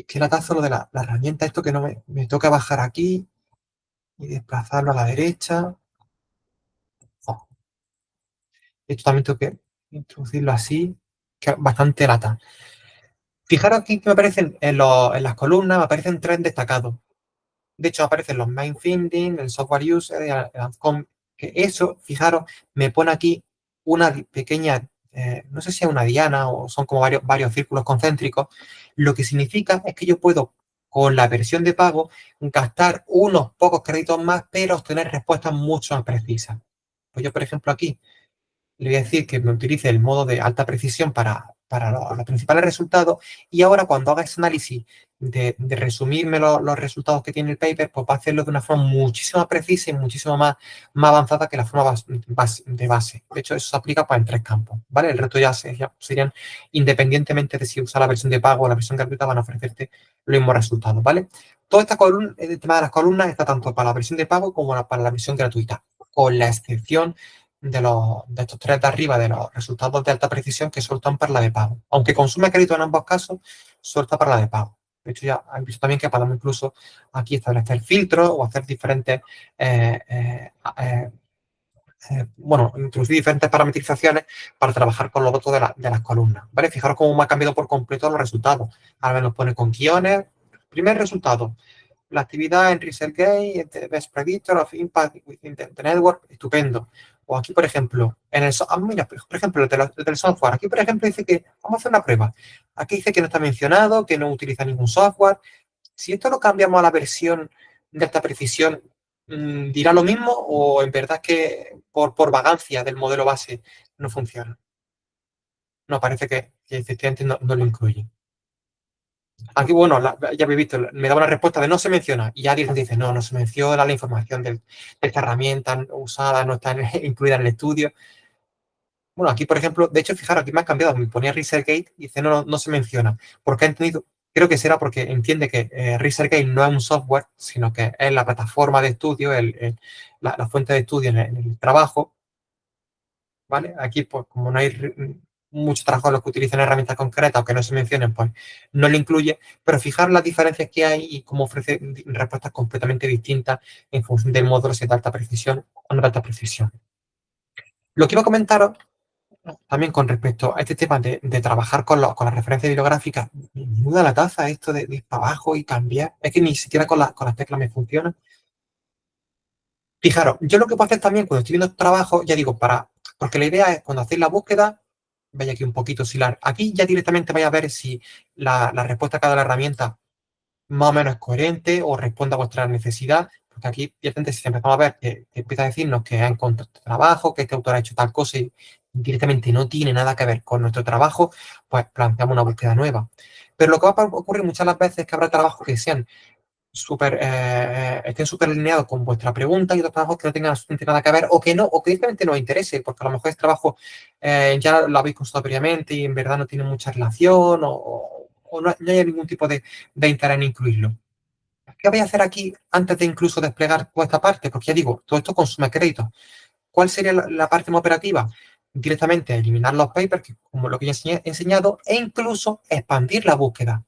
qué latazo lo de la herramienta, esto que no me toca bajar aquí y desplazarlo a la derecha. Oh, esto también tengo que introducirlo así, que bastante lata. Fijaros aquí que me aparecen en las columnas, me aparecen tres destacados. De hecho, aparecen los main findings, el software user, el outcome, que eso, fijaros, me pone aquí una pequeña, no sé si es una diana o son como varios círculos concéntricos. Lo que significa es que yo puedo, con la versión de pago, gastar unos pocos créditos más, pero obtener respuestas mucho más precisas. Pues yo, por ejemplo, aquí le voy a decir que me utilice el modo de alta precisión para para los principales resultados, y ahora cuando haga ese análisis de resumirme los resultados que tiene el paper, pues va a hacerlo de una forma muchísimo más precisa y muchísimo más avanzada que la forma de base. De hecho, eso se aplica pues, en 3 campos, ¿vale? El resto ya serían, independientemente de si usa la versión de pago o la versión gratuita, van a ofrecerte los mismos resultados, ¿vale? Toda esta columna, el tema de las columnas está tanto para la versión de pago como para la versión gratuita, con la excepción de estos 3 de arriba, de los resultados de alta precisión que sueltan para la de pago. Aunque consume crédito en ambos casos, suelta para la de pago. De hecho, ya han visto también que podemos incluso aquí establecer filtros o hacer diferentes, bueno, introducir diferentes parametrizaciones para trabajar con los datos de las columnas. ¿Vale? Fijaros cómo me ha cambiado por completo los resultados. Ahora me los pone con guiones. Primer resultado, la actividad en ResearchGate, Best Predictor of Impact within the Network, estupendo. O aquí, por ejemplo, mira, por ejemplo, el del software. Aquí, por ejemplo, dice que vamos a hacer una prueba. Aquí dice que no está mencionado, que no utiliza ningún software. Si esto lo cambiamos a la versión de alta precisión, ¿dirá lo mismo o en verdad que por vagancia del modelo base no funciona? No, parece que efectivamente no lo incluye. Aquí, bueno, ya habéis visto, me da una respuesta de no se menciona y ya dice, no se menciona la información de esta herramienta usada, no está incluida en el estudio. Bueno, aquí, por ejemplo, de hecho, fijaros, aquí me han cambiado, me ponía ResearchGate y dice, no se menciona. Porque ha entendido, creo que será porque entiende que ResearchGate no es un software, sino que es la plataforma de estudio, la fuente de estudio en el trabajo, ¿vale? Aquí, pues, como no hay mucho trabajo en los que utilicen herramientas concretas o que no se mencionen, pues no lo incluye, pero fijar las diferencias que hay y cómo ofrece respuestas completamente distintas en función del módulo, si es de alta precisión o no de alta precisión. Lo que iba a comentaros también con respecto a este tema de trabajar con las referencias bibliográficas, me muda la taza esto de ir para abajo y cambiar. Es que ni siquiera con las teclas me funciona. Fijaros, yo lo que puedo hacer también cuando estoy viendo trabajo, ya digo, porque la idea es cuando hacéis la búsqueda, vaya aquí un poquito similar. Aquí ya directamente vais a ver si la respuesta que ha dado la herramienta más o menos es coherente o responde a vuestra necesidad, porque aquí directamente si empezamos a ver que empieza a decirnos que ha encontrado trabajo, que este autor ha hecho tal cosa y directamente no tiene nada que ver con nuestro trabajo, pues planteamos una búsqueda nueva. Pero lo que va a ocurrir muchas las veces es que habrá trabajos que sean estén súper alineados con vuestra pregunta y otros trabajos que no tengan absolutamente nada que ver o que no, o que directamente no os interese, porque a lo mejor este trabajo ya lo habéis consultado previamente y en verdad no tiene mucha relación o no hay ningún tipo de interés en incluirlo. ¿Qué voy a hacer aquí antes de incluso desplegar toda esta parte? Porque ya digo, todo esto consume créditos. ¿Cuál sería la parte más operativa? Directamente eliminar los papers, que, como lo que ya he enseñado, e incluso expandir la búsqueda.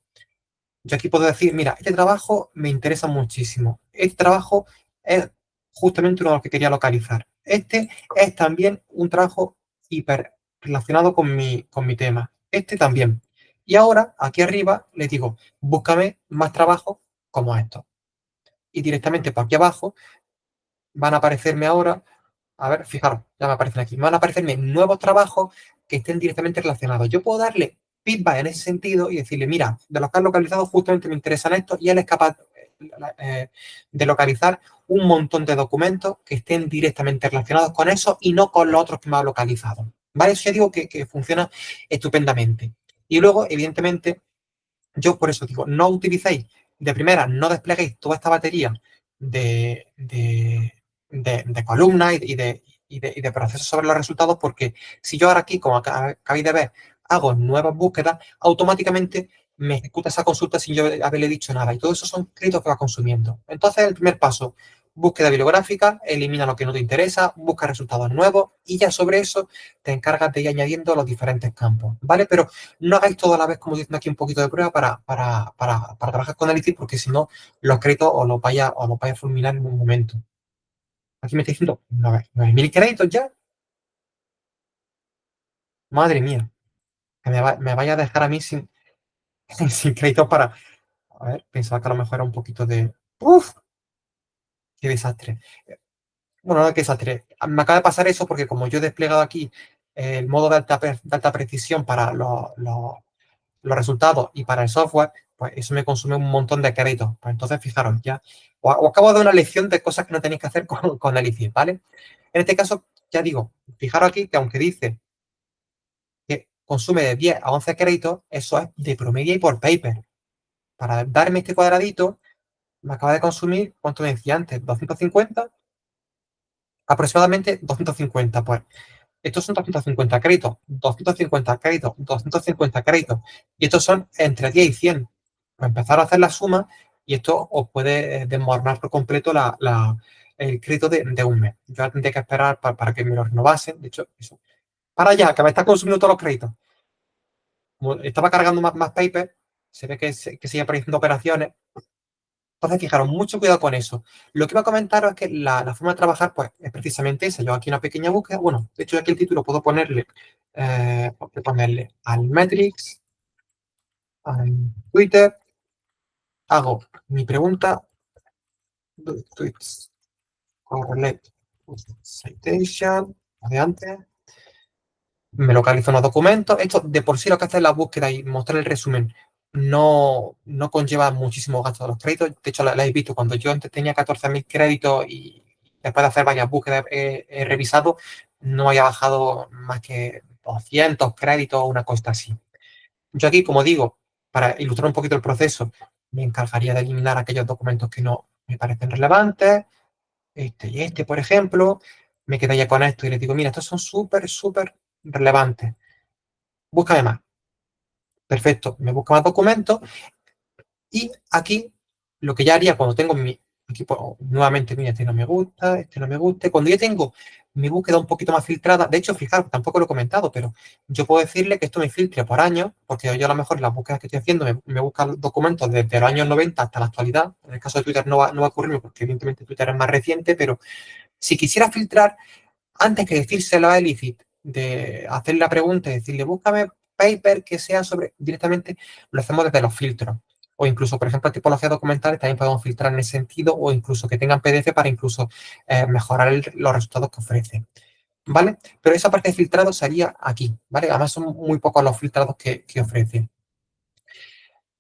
Yo aquí puedo decir, mira, este trabajo me interesa muchísimo. Este trabajo es justamente uno de los que quería localizar. Este es también un trabajo hiper relacionado con mi tema. Este también. Y ahora, aquí arriba, les digo, búscame más trabajos como estos. Y directamente por aquí abajo van a aparecerme ahora, a ver, fijaros, ya me aparecen aquí, van a aparecerme nuevos trabajos que estén directamente relacionados. Yo puedo darle feedback en ese sentido y decirle, mira, de los que has localizado justamente me interesan estos y él es capaz de localizar un montón de documentos que estén directamente relacionados con eso y no con los otros que me ha localizado. ¿Vale? Eso ya digo que funciona estupendamente. Y luego, evidentemente, yo por eso digo, no utilicéis de primera, no despleguéis toda esta batería de columnas y de procesos sobre los resultados, porque si yo ahora aquí, como acabáis de ver, hago nuevas búsquedas, automáticamente me ejecuta esa consulta sin yo haberle dicho nada. Y todo eso son créditos que va consumiendo. Entonces, el primer paso, búsqueda bibliográfica, elimina lo que no te interesa, busca resultados nuevos y ya sobre eso te encargas de ir añadiendo los diferentes campos, ¿vale? Pero no hagáis todo a la vez, como diciendo aquí, un poquito de prueba para trabajar con análisis, porque si no, los créditos os los vaya a fulminar en un momento. Aquí me está diciendo 9.000 créditos ya. Madre mía, que me vaya a dejar a mí sin, sin créditos para... A ver, pensaba que a lo mejor era un poquito de... ¡Uf! ¡Qué desastre! Bueno, no, qué desastre. Me acaba de pasar eso porque como yo he desplegado aquí el modo de alta precisión para los resultados y para el software, pues eso me consume un montón de créditos. Pues entonces, fijaros, ya os acabo de dar una lección de cosas que no tenéis que hacer con análisis, ¿vale? En este caso, ya digo, fijaros aquí que aunque dice que consume de 10 a 11 créditos, eso es de promedio y por paper. Para darme este cuadradito, me acaba de consumir, ¿cuánto me decía antes? 250, aproximadamente 250. Pues estos son 250 créditos, 250 créditos, 250 créditos. Y estos son entre 10 y 100. Pues empezar a hacer la suma y esto os puede desmoronar por completo el crédito de un mes. Yo tendría que esperar para que me lo renovasen. De hecho, eso. Para allá, que me está consumiendo todos los créditos. Como estaba cargando más paper, se ve que sigue apareciendo operaciones. Entonces, fijaros, mucho cuidado con eso. Lo que iba a comentaros es que la forma de trabajar, pues, es precisamente esa. Yo aquí una pequeña búsqueda. Bueno, de hecho, aquí el título puedo ponerle al Metrics, al Twitter, hago mi pregunta, tweets, correlate citation, de antes, me localizo unos documentos. Esto de por sí lo que hace es la búsqueda y mostrar el resumen. No conlleva muchísimo gasto de los créditos. De hecho, la habéis visto, cuando yo antes tenía 14.000 créditos y después de hacer varias búsquedas he revisado, no haya bajado más que 200 créditos o una cosa así. Yo aquí, como digo, para ilustrar un poquito el proceso, me encargaría de eliminar aquellos documentos que no me parecen relevantes. Este y este, por ejemplo, me quedaría con esto y les digo, mira, estos son súper relevantes. Búscame más. Perfecto, me busca más documentos y aquí lo que ya haría cuando tengo mi equipo, nuevamente, mira, este no me gusta, este no me gusta. Cuando ya tengo mi búsqueda un poquito más filtrada, de hecho, fijaros, tampoco lo he comentado, pero yo puedo decirle que esto me filtre por años, porque yo a lo mejor las búsquedas que estoy haciendo me buscan documentos desde los años 90 hasta la actualidad. En el caso de Twitter no va a ocurrir porque evidentemente Twitter es más reciente, pero si quisiera filtrar, antes que decírselo a Elicit, de hacer la pregunta y decirle, búscame paper que sea sobre, directamente lo hacemos desde los filtros. O incluso, por ejemplo, tipologías documentales también podemos filtrar en ese sentido, o incluso que tengan PDF para incluso mejorar los resultados que ofrecen. ¿Vale? Pero esa parte de filtrado sería aquí, ¿vale? Además son muy pocos los filtrados que ofrecen.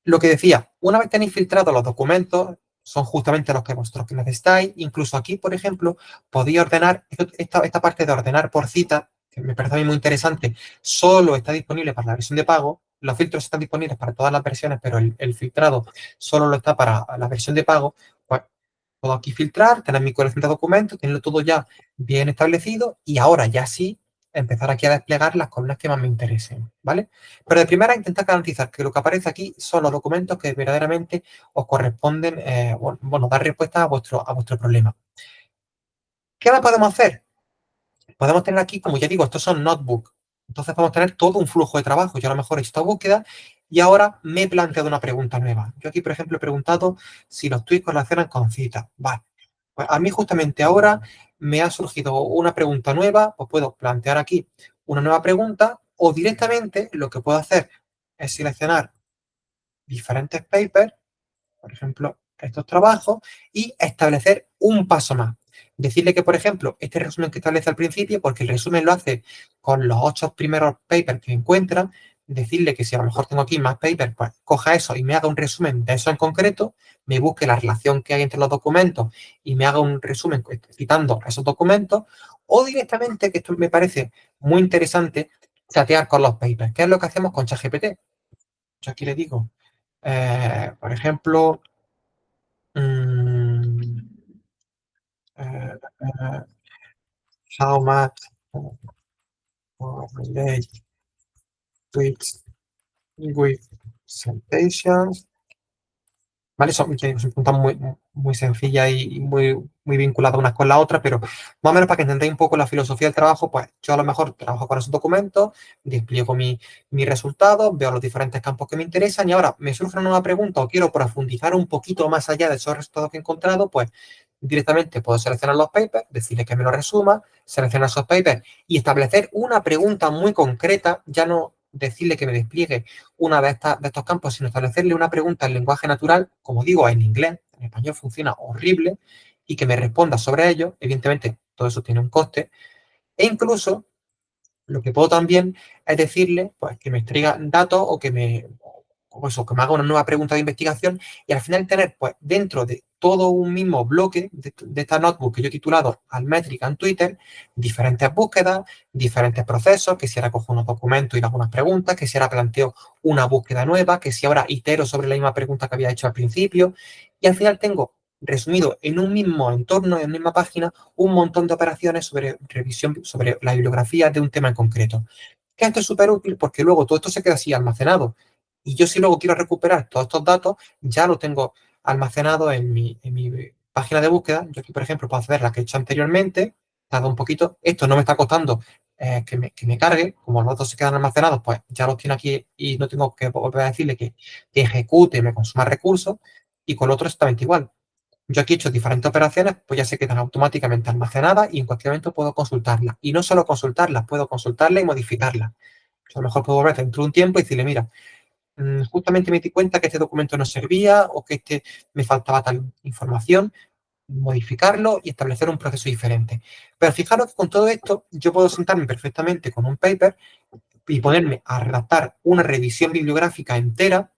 Lo que decía, una vez tenéis filtrados los documentos, son justamente los que vosotros necesitáis. Incluso aquí, por ejemplo, podéis ordenar, esta parte de ordenar por cita, que me parece a mí muy interesante, solo está disponible para la versión de pago. Los filtros están disponibles para todas las versiones, pero el filtrado solo lo está para la versión de pago. Pues puedo aquí filtrar, tener mi colección de documentos, tenerlo todo ya bien establecido y ahora ya sí empezar aquí a desplegar las columnas que más me interesen, ¿vale? Pero de primera intentar garantizar que lo que aparece aquí son los documentos que verdaderamente os corresponden, bueno, dar respuesta a vuestro problema. ¿Qué más podemos hacer? Podemos tener aquí, como ya digo, estos son notebooks. Entonces podemos tener todo un flujo de trabajo. Yo a lo mejor he hecho esta búsqueda y ahora me he planteado una pregunta nueva. Yo aquí, por ejemplo, he preguntado si los tweets correlacionan con citas. Vale. Pues a mí justamente ahora me ha surgido una pregunta nueva, os puedo plantear aquí una nueva pregunta o directamente lo que puedo hacer es seleccionar diferentes papers, por ejemplo, estos trabajos, y establecer un paso más. Decirle que, por ejemplo, este resumen que establece al principio, porque el resumen lo hace con los 8 primeros papers que encuentra, decirle que si a lo mejor tengo aquí más papers, pues coja eso y me haga un resumen de eso en concreto, me busque la relación que hay entre los documentos y me haga un resumen citando esos documentos, o directamente, que esto me parece muy interesante, chatear con los papers, que es lo que hacemos con ChatGPT. Yo aquí le digo, por ejemplo, mm, uh, how much relate tweets with citations. ¿Vale? Son preguntas muy sencillas y muy vinculadas unas con la otra, pero más o menos para que entendáis un poco la filosofía del trabajo, pues yo a lo mejor trabajo con esos documentos, despliego mis resultados, veo los diferentes campos que me interesan y ahora me surge una nueva pregunta o quiero profundizar un poquito más allá de esos resultados que he encontrado, pues directamente puedo seleccionar los papers, decirle que me lo resuma, seleccionar esos papers y establecer una pregunta muy concreta, ya no decirle que me despliegue una de estos campos, sino establecerle una pregunta en lenguaje natural, como digo, en inglés, en español funciona horrible, y que me responda sobre ello. Evidentemente, todo eso tiene un coste. E incluso, lo que puedo también es decirle, pues, que me extraiga datos o que me haga una nueva pregunta de investigación y al final tener, pues, dentro de todo un mismo bloque de esta notebook que yo he titulado Altmetric en Twitter, diferentes búsquedas, diferentes procesos, que si ahora cojo unos documentos y le hago unas preguntas, que si ahora planteo una búsqueda nueva, que si ahora itero sobre la misma pregunta que había hecho al principio, y al final tengo resumido en un mismo entorno, en una misma página, un montón de operaciones sobre revisión, sobre la bibliografía de un tema en concreto. Que esto es súper útil porque luego todo esto se queda así almacenado. Y yo si luego quiero recuperar todos estos datos, ya lo tengo almacenado en mi página de búsqueda. Yo aquí, por ejemplo, puedo acceder a la que he hecho anteriormente, tarda un poquito. Esto no me está costando que me cargue. Como los datos se quedan almacenados, pues ya los tiene aquí y no tengo que volver a decirle que ejecute y me consuma recursos. Y con lo otro es exactamente igual. Yo aquí he hecho diferentes operaciones, pues ya se quedan automáticamente almacenadas y en cualquier momento puedo consultarlas. Y no solo consultarlas, puedo consultarlas y modificarlas. A lo mejor puedo volver dentro de un tiempo y decirle, mira, justamente me di cuenta que este documento no servía o que este me faltaba tal información, modificarlo y establecer un proceso diferente. Pero fijaros que con todo esto yo puedo sentarme perfectamente con un paper y ponerme a redactar una revisión bibliográfica entera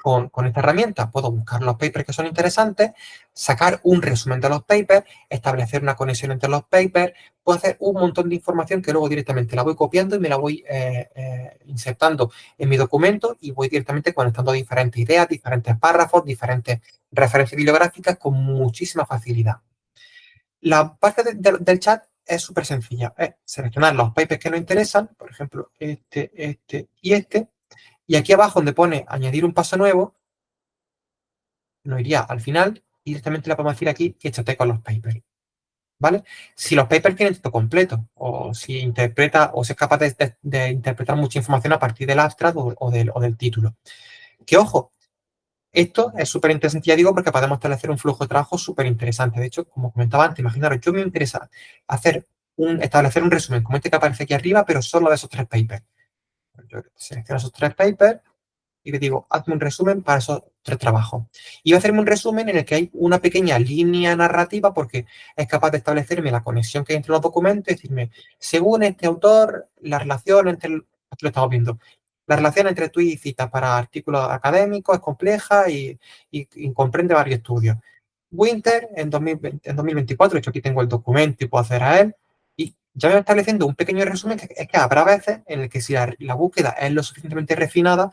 con esta herramienta. Puedo buscar los papers que son interesantes, sacar un resumen de los papers, establecer una conexión entre los papers, puedo hacer un montón de información que luego directamente la voy copiando y me la voy insertando en mi documento y voy directamente conectando diferentes ideas, diferentes párrafos, diferentes referencias bibliográficas con muchísima facilidad. La parte del chat es súper sencilla. Es seleccionar los papers que nos interesan, por ejemplo, este y este. Y aquí abajo donde pone añadir un paso nuevo, nos iría al final y directamente le podemos decir aquí que chote con los papers. ¿Vale? Si los papers tienen texto completo o si interpreta o si es capaz de interpretar mucha información a partir del abstract o del título. Que ojo, esto es súper interesante, ya digo, porque podemos establecer un flujo de trabajo súper interesante. De hecho, como comentaba antes, imaginaros, yo me interesa establecer un resumen como este que aparece aquí arriba, pero solo de esos 3 papers. Yo selecciono esos 3 papers y le digo, hazme un resumen para esos 3 trabajos. Y va a hacerme un resumen en el que hay una pequeña línea narrativa porque es capaz de establecerme la conexión que hay entre los documentos y decirme, según este autor, la relación aquí lo estamos viendo, la relación entre tweet y citas para artículos académicos es compleja y comprende varios estudios. Winter en 2024, de hecho aquí tengo el documento y puedo hacer a él, y ya me va estableciendo un pequeño resumen que es que habrá veces en el que si la búsqueda es lo suficientemente refinada,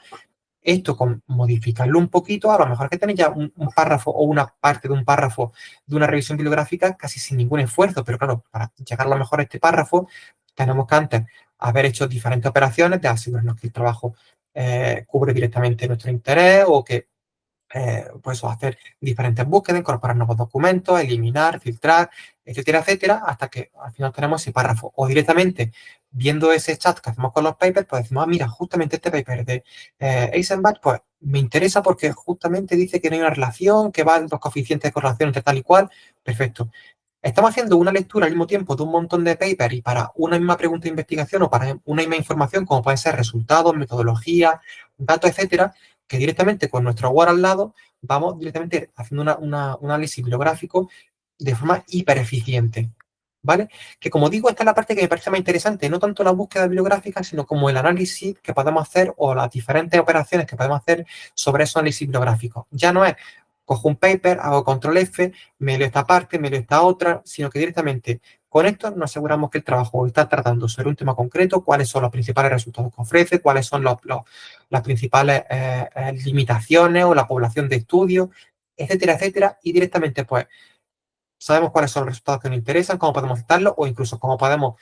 esto con modificarlo un poquito, a lo mejor que tenéis ya un párrafo o una parte de un párrafo de una revisión bibliográfica casi sin ningún esfuerzo, pero claro, para llegar a lo mejor a este párrafo, tenemos que antes haber hecho diferentes operaciones de asegurarnos que el trabajo cubre directamente nuestro interés o que pues hacer diferentes búsquedas, incorporar nuevos documentos, eliminar, filtrar, etcétera, etcétera, hasta que al final tenemos ese párrafo. O directamente, viendo ese chat que hacemos con los papers, pues decimos, mira, justamente este paper de Eisenbach, pues me interesa porque justamente dice que no hay una relación, que van los coeficientes de correlación entre tal y cual. Perfecto. Estamos haciendo una lectura al mismo tiempo de un montón de papers y para una misma pregunta de investigación o para una misma información, como pueden ser resultados, metodología, datos, etcétera, que directamente con nuestro Word al lado vamos directamente haciendo un análisis bibliográfico de forma hiper eficiente. ¿Vale? Que como digo, esta es la parte que me parece más interesante, no tanto la búsqueda bibliográfica, sino como el análisis que podemos hacer o las diferentes operaciones que podemos hacer sobre esos análisis bibliográficos. Ya no es cojo un paper, hago control F, me leo esta parte, me leo esta otra, sino que directamente con esto nos aseguramos que el trabajo está tratando sobre un tema concreto, cuáles son los principales resultados que ofrece, cuáles son las principales limitaciones o la población de estudio, etcétera, etcétera, y directamente pues sabemos cuáles son los resultados que nos interesan, cómo podemos citarlos o incluso cómo podemos,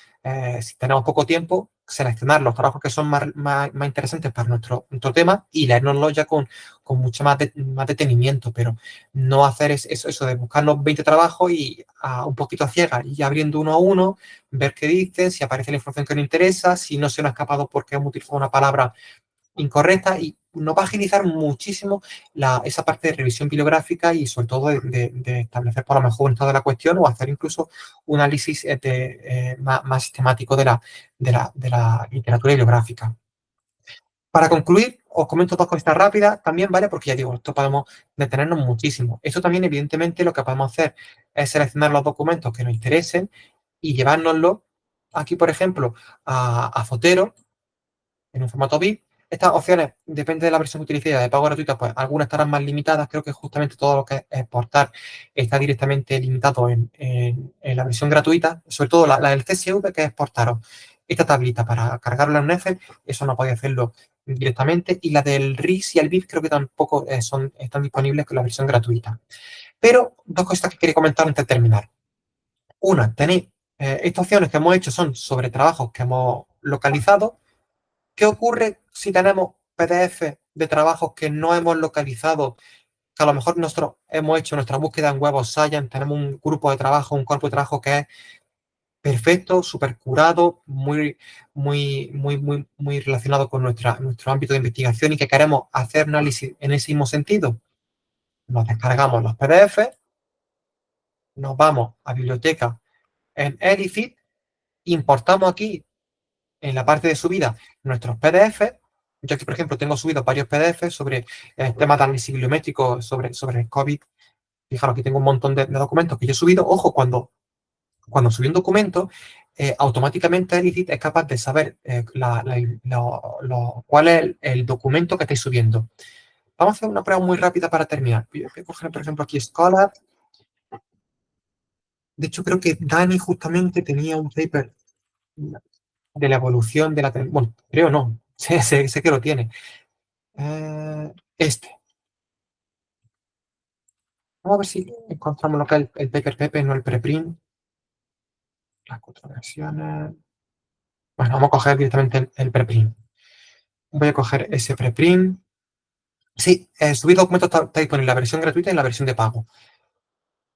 si tenemos poco tiempo, seleccionar los trabajos que son más interesantes para nuestro tema y leérnoslos ya con mucho más detenimiento, pero no hacer eso de buscarnos 20 trabajos y un poquito a ciegas y abriendo uno a uno, ver qué dicen, si aparece la información que nos interesa, si no se nos ha escapado porque hemos utilizado una palabra incorrecta y nos va a agilizar muchísimo esa parte de revisión bibliográfica y sobre todo de establecer por lo mejor un estado de la cuestión o hacer incluso un análisis más sistemático de la literatura bibliográfica. Para concluir, os comento 2 cositas rápidas también, ¿vale? Porque ya digo, esto podemos detenernos muchísimo. Esto también, evidentemente, lo que podemos hacer es seleccionar los documentos que nos interesen y llevárnoslos aquí, por ejemplo, a Zotero en un formato BIP Estas opciones, depende de la versión que utilicéis, de pago gratuita, pues algunas estarán más limitadas. Creo que justamente todo lo que es exportar está directamente limitado en la versión gratuita, sobre todo la del CSV, que es exportaros esta tablita para cargarla en un Excel, eso no podéis hacerlo directamente. Y la del RIS y el BIP creo que tampoco están disponibles con la versión gratuita. Pero dos cosas que quería comentar antes de terminar. Una, tenéis estas opciones que hemos hecho son sobre trabajos que hemos localizado. ¿Qué ocurre si tenemos PDF de trabajos que no hemos localizado? Que a lo mejor nosotros hemos hecho nuestra búsqueda en Web of Science, tenemos un grupo de trabajo, un cuerpo de trabajo que es perfecto, súper curado, muy relacionado con nuestro ámbito de investigación y que queremos hacer análisis en ese mismo sentido. Nos descargamos los PDF, nos vamos a biblioteca en Edifit, importamos aquí en la parte de subida nuestros PDF. Yo aquí, por ejemplo, tengo subido varios PDF sobre temas de análisis bibliométrico, sobre el COVID. Fijaros, aquí tengo un montón de documentos que yo he subido. Ojo, cuando subí un documento, automáticamente Edit es capaz de saber cuál es el documento que estáis subiendo. Vamos a hacer una prueba muy rápida para terminar. Voy a coger, por ejemplo, aquí Scholar. De hecho, creo que Dani justamente tenía un paper de la evolución de la... Bueno, creo no. Sé que lo tiene. Este. Vamos a ver si encontramos lo que es el paper Pepe, no el preprint. Las cuatro versiones. Bueno, vamos a coger directamente el preprint. Voy a coger ese preprint. Sí, subir documentos está disponible en la versión gratuita y en la versión de pago.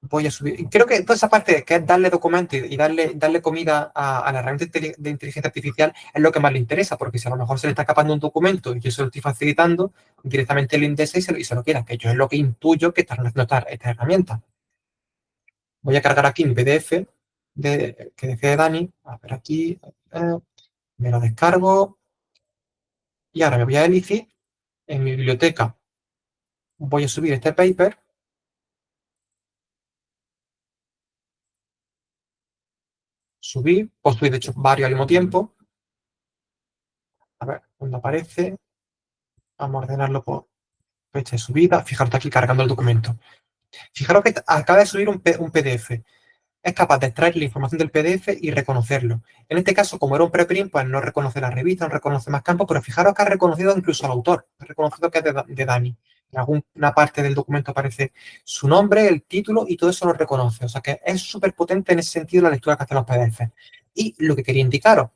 Voy a subir. Creo que toda esa parte que es darle documentos y darle comida a la herramienta de inteligencia artificial es lo que más le interesa, porque si a lo mejor se le está escapando un documento y yo se lo estoy facilitando, directamente le interesa y se lo quiera, que yo es lo que intuyo que están haciendo esta herramienta. Voy a cargar aquí mi PDF que decía Dani. A ver, aquí me lo descargo y ahora me voy a Elicit. En mi biblioteca voy a subir este paper. Subir, puedo subir de hecho varios al mismo tiempo. A ver, cuando aparece, vamos a ordenarlo por fecha de subida. Fijaros aquí cargando el documento. Fijaros que acaba de subir un PDF. Es capaz de extraer la información del PDF y reconocerlo. En este caso, como era un preprint, pues no reconoce la revista, no reconoce más campos, pero fijaros que ha reconocido incluso al autor. Ha reconocido que es de Dani. En alguna parte del documento aparece su nombre, el título y todo eso lo reconoce. O sea que es súper potente en ese sentido la lectura que hacen los PDF. Y lo que quería indicaros,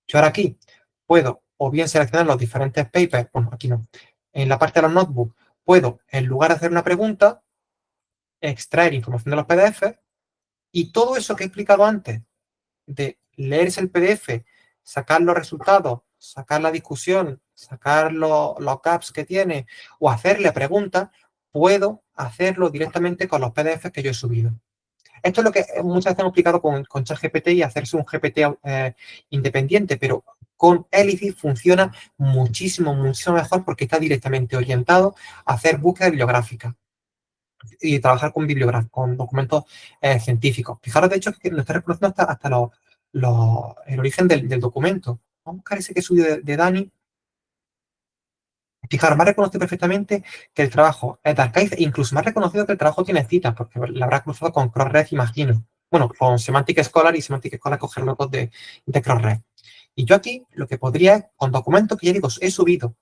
yo ahora aquí puedo o bien seleccionar los diferentes papers, bueno, aquí no, en la parte de los notebooks, puedo, en lugar de hacer una pregunta, extraer información de los PDF y todo eso que he explicado antes, de leerse el PDF, sacar los resultados, sacar la discusión, sacar los gaps que tiene o hacerle preguntas, puedo hacerlo directamente con los PDFs que yo he subido. Esto es lo que muchas veces hemos explicado con ChatGPT y hacerse un GPT independiente, pero con Elixir funciona muchísimo mejor porque está directamente orientado a hacer búsqueda bibliográfica y trabajar con documentos científicos. Fijaros, de hecho, que lo está reconociendo hasta el origen del documento. Vamos a buscar ese que subió de Dani. Fijaros, me ha reconocido perfectamente que el trabajo es de Archive e incluso me ha reconocido que el trabajo tiene citas, porque la habrá cruzado con Crossref, imagino. Bueno, con Semantic Scholar y Semantic Scholar coger logos de Crossref. Y yo aquí lo que podría es, con documentos que ya digo, he subido,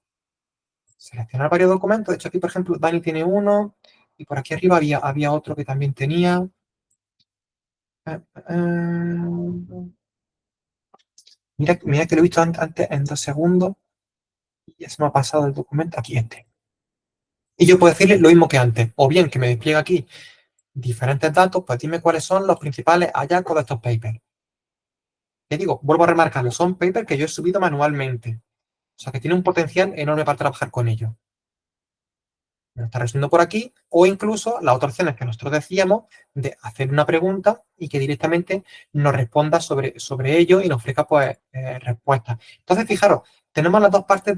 seleccionar varios documentos. De hecho, aquí, por ejemplo, Dani tiene uno y por aquí arriba había otro que también tenía. Mira que lo he visto antes en 2 segundos y ya se me ha pasado el documento. Aquí este. Y yo puedo decirle lo mismo que antes, o bien que me despliegue aquí diferentes datos, pues dime cuáles son los principales hallazgos de estos papers. Te digo, vuelvo a remarcarlo, son papers que yo he subido manualmente. O sea que tiene un potencial enorme para trabajar con ellos. Me lo está resumiendo por aquí, o incluso la otra opción es que nosotros decíamos de hacer una pregunta y que directamente nos responda sobre ello y nos ofrezca pues, respuestas. Entonces, fijaros, tenemos las dos partes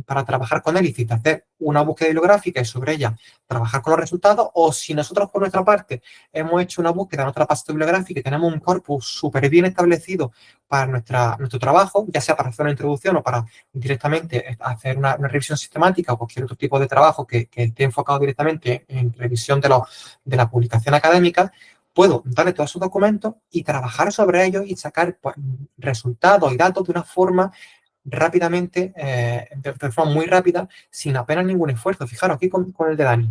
para trabajar con Elixir, hacer una búsqueda bibliográfica y sobre ella trabajar con los resultados, o si nosotros por nuestra parte hemos hecho una búsqueda en otra base bibliográfica y tenemos un corpus súper bien establecido para nuestro trabajo, ya sea para hacer una introducción o para directamente hacer una revisión sistemática o cualquier otro tipo de trabajo que esté enfocado directamente en revisión de la publicación académica, puedo darle todos esos documentos y trabajar sobre ellos y sacar pues, resultados y datos de una forma rápidamente, de forma muy rápida, sin apenas ningún esfuerzo. Fijaros aquí con el de Dani.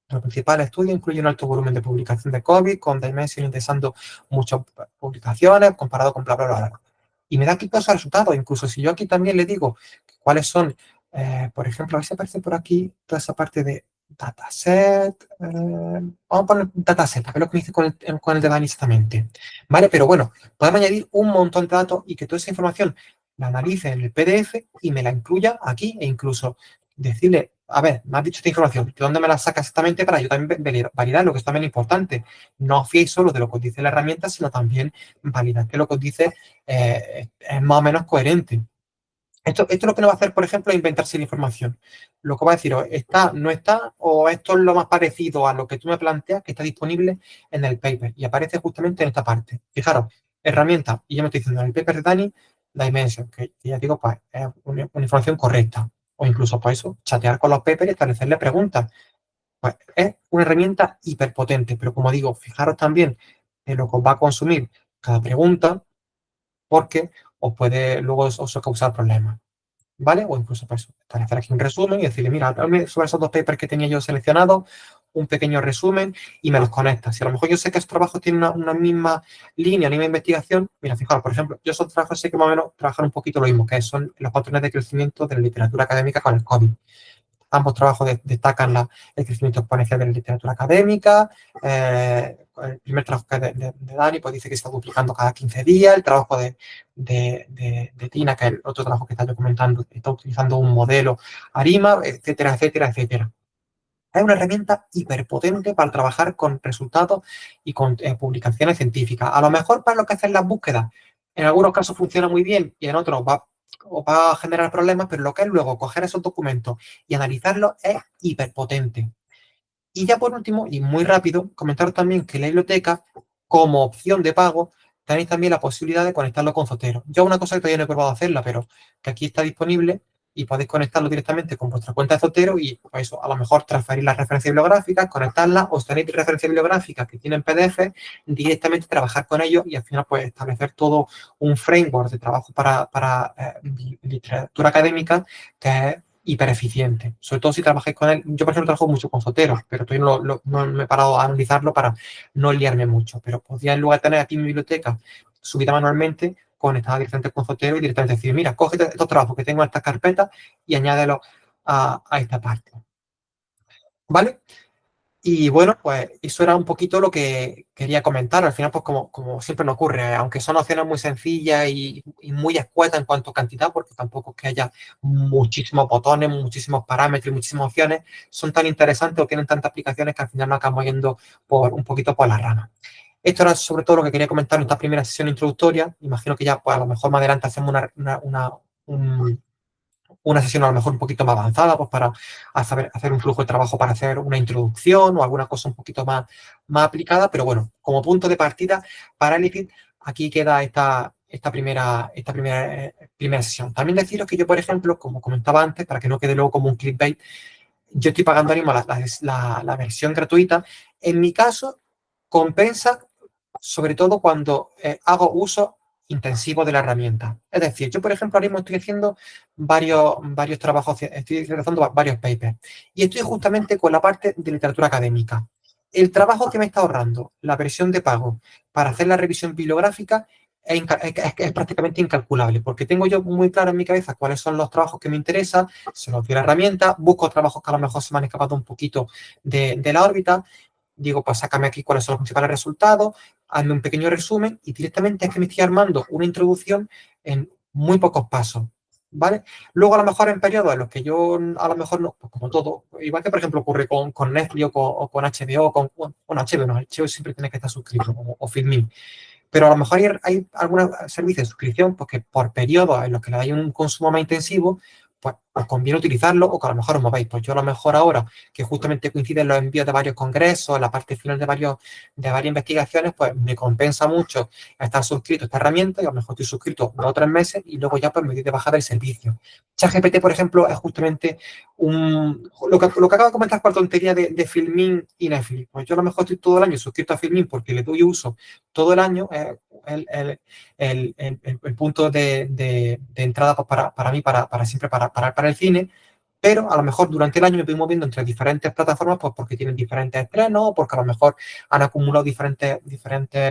Los principales estudios incluyen un alto volumen de publicación de COVID, con Dimension indexando muchas publicaciones comparado con bla, bla, bla, bla. Y me da aquí todos los resultados. Incluso si yo aquí también le digo cuáles son, por ejemplo, a ver si aparece por aquí toda esa parte de dataset. Vamos a poner dataset, a ver lo que me dice con el de Dani exactamente. Vale, pero bueno, podemos añadir un montón de datos y que toda esa información la analice en el PDF y me la incluya aquí e incluso decirle, a ver, me has dicho esta información, ¿de dónde me la saca exactamente para yo también validar lo que es también importante? No os fiéis solo de lo que os dice la herramienta, sino también validar que lo que os dice es más o menos coherente. Esto lo que nos va a hacer, por ejemplo, es inventarse la información. Lo que va a decir, o está, no está, o esto es lo más parecido a lo que tú me planteas que está disponible en el paper. Y aparece justamente en esta parte. Fijaros, herramienta, y ya me estoy diciendo en el paper de Dani, Dimension, que ya digo, pues es una información correcta. O incluso, pues eso, chatear con los papers y establecerle preguntas. Pues es una herramienta hiperpotente, pero como digo, fijaros también en lo que os va a consumir cada pregunta, porque os puede luego os causar problemas. ¿Vale? O incluso pues, establecer aquí un resumen y decirle, mira, dame sobre esos dos papers que tenía yo seleccionados, un pequeño resumen y me los conecta. Si a lo mejor yo sé que esos trabajos tienen una misma línea, una misma investigación, mira, fijaros, por ejemplo, yo esos trabajos sé que más o menos trabajan un poquito lo mismo, que son los patrones de crecimiento de la literatura académica con el COVID. Ambos trabajos destacan el crecimiento exponencial de la literatura académica. El primer trabajo que es de Dani pues dice que se está duplicando cada 15 días. El trabajo de Tina, que es el otro trabajo que está yo comentando, está utilizando un modelo ARIMA, etcétera, etcétera, etcétera. Es una herramienta hiperpotente para trabajar con resultados y con publicaciones científicas. A lo mejor para lo que hacen las búsquedas, en algunos casos funciona muy bien y en otros os va a generar problemas, pero lo que es luego coger esos documentos y analizarlos es hiperpotente. Y ya por último, y muy rápido, comentaros también que la biblioteca, como opción de pago, tenéis también la posibilidad de conectarlo con Zotero. Yo una cosa que todavía no he probado hacerla, pero que aquí está disponible y podéis conectarlo directamente con vuestra cuenta de Zotero y pues eso, a lo mejor transferir las referencias bibliográficas, conectarlas, os tenéis referencias bibliográficas que tienen PDF, directamente trabajar con ellos y al final pues establecer todo un framework de trabajo para literatura académica que es hiper eficiente. Sobre todo si trabajáis con él. Yo, por ejemplo, trabajo mucho con Zotero, pero todavía no me he parado a analizarlo para no liarme mucho. Pero podría, en lugar de tener aquí mi biblioteca subida manualmente, conectada directamente con Zotero y directamente decir, mira, coge estos trabajos que tengo en estas carpetas y añádelo a esta parte. ¿Vale? Y bueno, pues eso era un poquito lo que quería comentar. Al final, pues como siempre me ocurre, aunque son opciones muy sencillas y muy escuetas en cuanto a cantidad, porque tampoco es que haya muchísimos botones, muchísimos parámetros y muchísimas opciones, son tan interesantes o tienen tantas aplicaciones que al final nos acabamos yendo un poquito por las ramas. Esto era sobre todo lo que quería comentar en esta primera sesión introductoria. Imagino que ya, pues a lo mejor más adelante hacemos una sesión a lo mejor un poquito más avanzada, pues para hacer un flujo de trabajo para hacer una introducción o alguna cosa un poquito más aplicada, pero bueno, como punto de partida para Elixir, aquí queda esta primera sesión. También deciros que yo, por ejemplo, como comentaba antes, para que no quede luego como un clickbait, yo estoy pagando ahora mismo la versión gratuita. En mi caso, compensa sobre todo cuando hago uso intensivo de la herramienta. Es decir, yo, por ejemplo, ahora mismo estoy haciendo varios trabajos, estoy realizando varios papers y estoy justamente con la parte de literatura académica. El trabajo que me está ahorrando la versión de pago para hacer la revisión bibliográfica es prácticamente incalculable, porque tengo yo muy claro en mi cabeza cuáles son los trabajos que me interesan, se los doy la herramienta, busco trabajos que a lo mejor se me han escapado un poquito de la órbita, digo, pues sácame aquí cuáles son los principales resultados, hazme un pequeño resumen y directamente es que me estoy armando una introducción en muy pocos pasos. ¿vale? Luego, a lo mejor en periodos en los que yo, a lo mejor no, pues como todo, igual que por ejemplo ocurre con Netflix o con HBO, bueno, HBO no, HBO siempre tienes que estar suscrito, o Filmin, pero a lo mejor hay algunos servicios de suscripción porque por periodos en los que le dais un consumo más intensivo, pues os conviene utilizarlo o que a lo mejor os movéis. Pues yo a lo mejor ahora, que justamente coinciden los envíos de varios congresos, la parte final de varias investigaciones, pues me compensa mucho estar suscrito a esta herramienta y a lo mejor estoy suscrito 2 o 3 meses y luego ya pues me doy de baja del servicio. ChatGPT, por ejemplo, es justamente lo que acabo de comentar por tontería de Filmin y Netflix. Pues yo a lo mejor estoy todo el año suscrito a Filmin porque le doy uso todo el año, el, el, el punto de entrada para mí, para siempre, para el cine, pero a lo mejor durante el año me voy moviendo entre diferentes plataformas pues porque tienen diferentes estrenos, porque a lo mejor han acumulado diferentes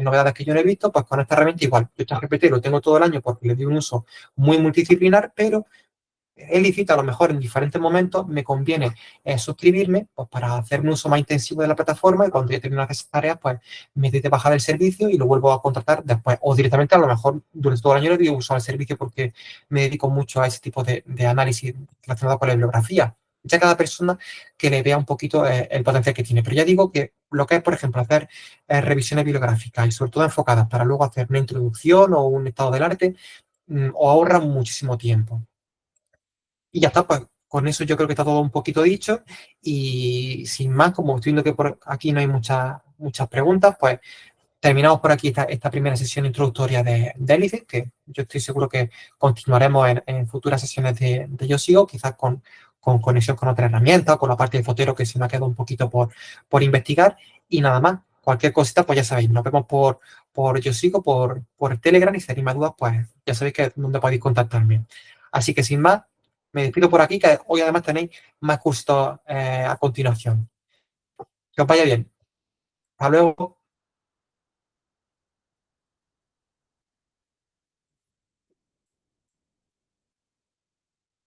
novedades que yo no he visto, pues con esta herramienta igual. Yo ChatGPT lo tengo todo el año porque le doy un uso muy multidisciplinar, pero es lícito, a lo mejor en diferentes momentos me conviene suscribirme pues, para hacer un uso más intensivo de la plataforma y cuando ya termino esas tareas, pues me doy de baja del servicio y lo vuelvo a contratar después. O directamente, a lo mejor durante todo el año le doy uso al servicio porque me dedico mucho a ese tipo de análisis relacionado con la bibliografía. Ya cada persona que le vea un poquito el potencial que tiene. Pero ya digo que lo que es, por ejemplo, hacer revisiones bibliográficas y sobre todo enfocadas para luego hacer una introducción o un estado del arte, o ahorra muchísimo tiempo. Y ya está, pues con eso yo creo que está todo un poquito dicho. Y sin más, como estoy viendo que por aquí no hay muchas preguntas, pues terminamos por aquí esta primera sesión introductoria de Hélice, que yo estoy seguro que continuaremos en futuras sesiones de Yo Sigo, quizás con conexión con otras herramientas, o con la parte de fotero que se me ha quedado un poquito por investigar. Y nada más, cualquier cosita, pues ya sabéis, nos vemos por Yo Sigo, por Telegram, y si tenéis más dudas, pues ya sabéis que es donde podéis contactarme. Así que sin más, me despido por aquí, que hoy además tenéis más cursos a continuación. Que os vaya bien. Hasta luego.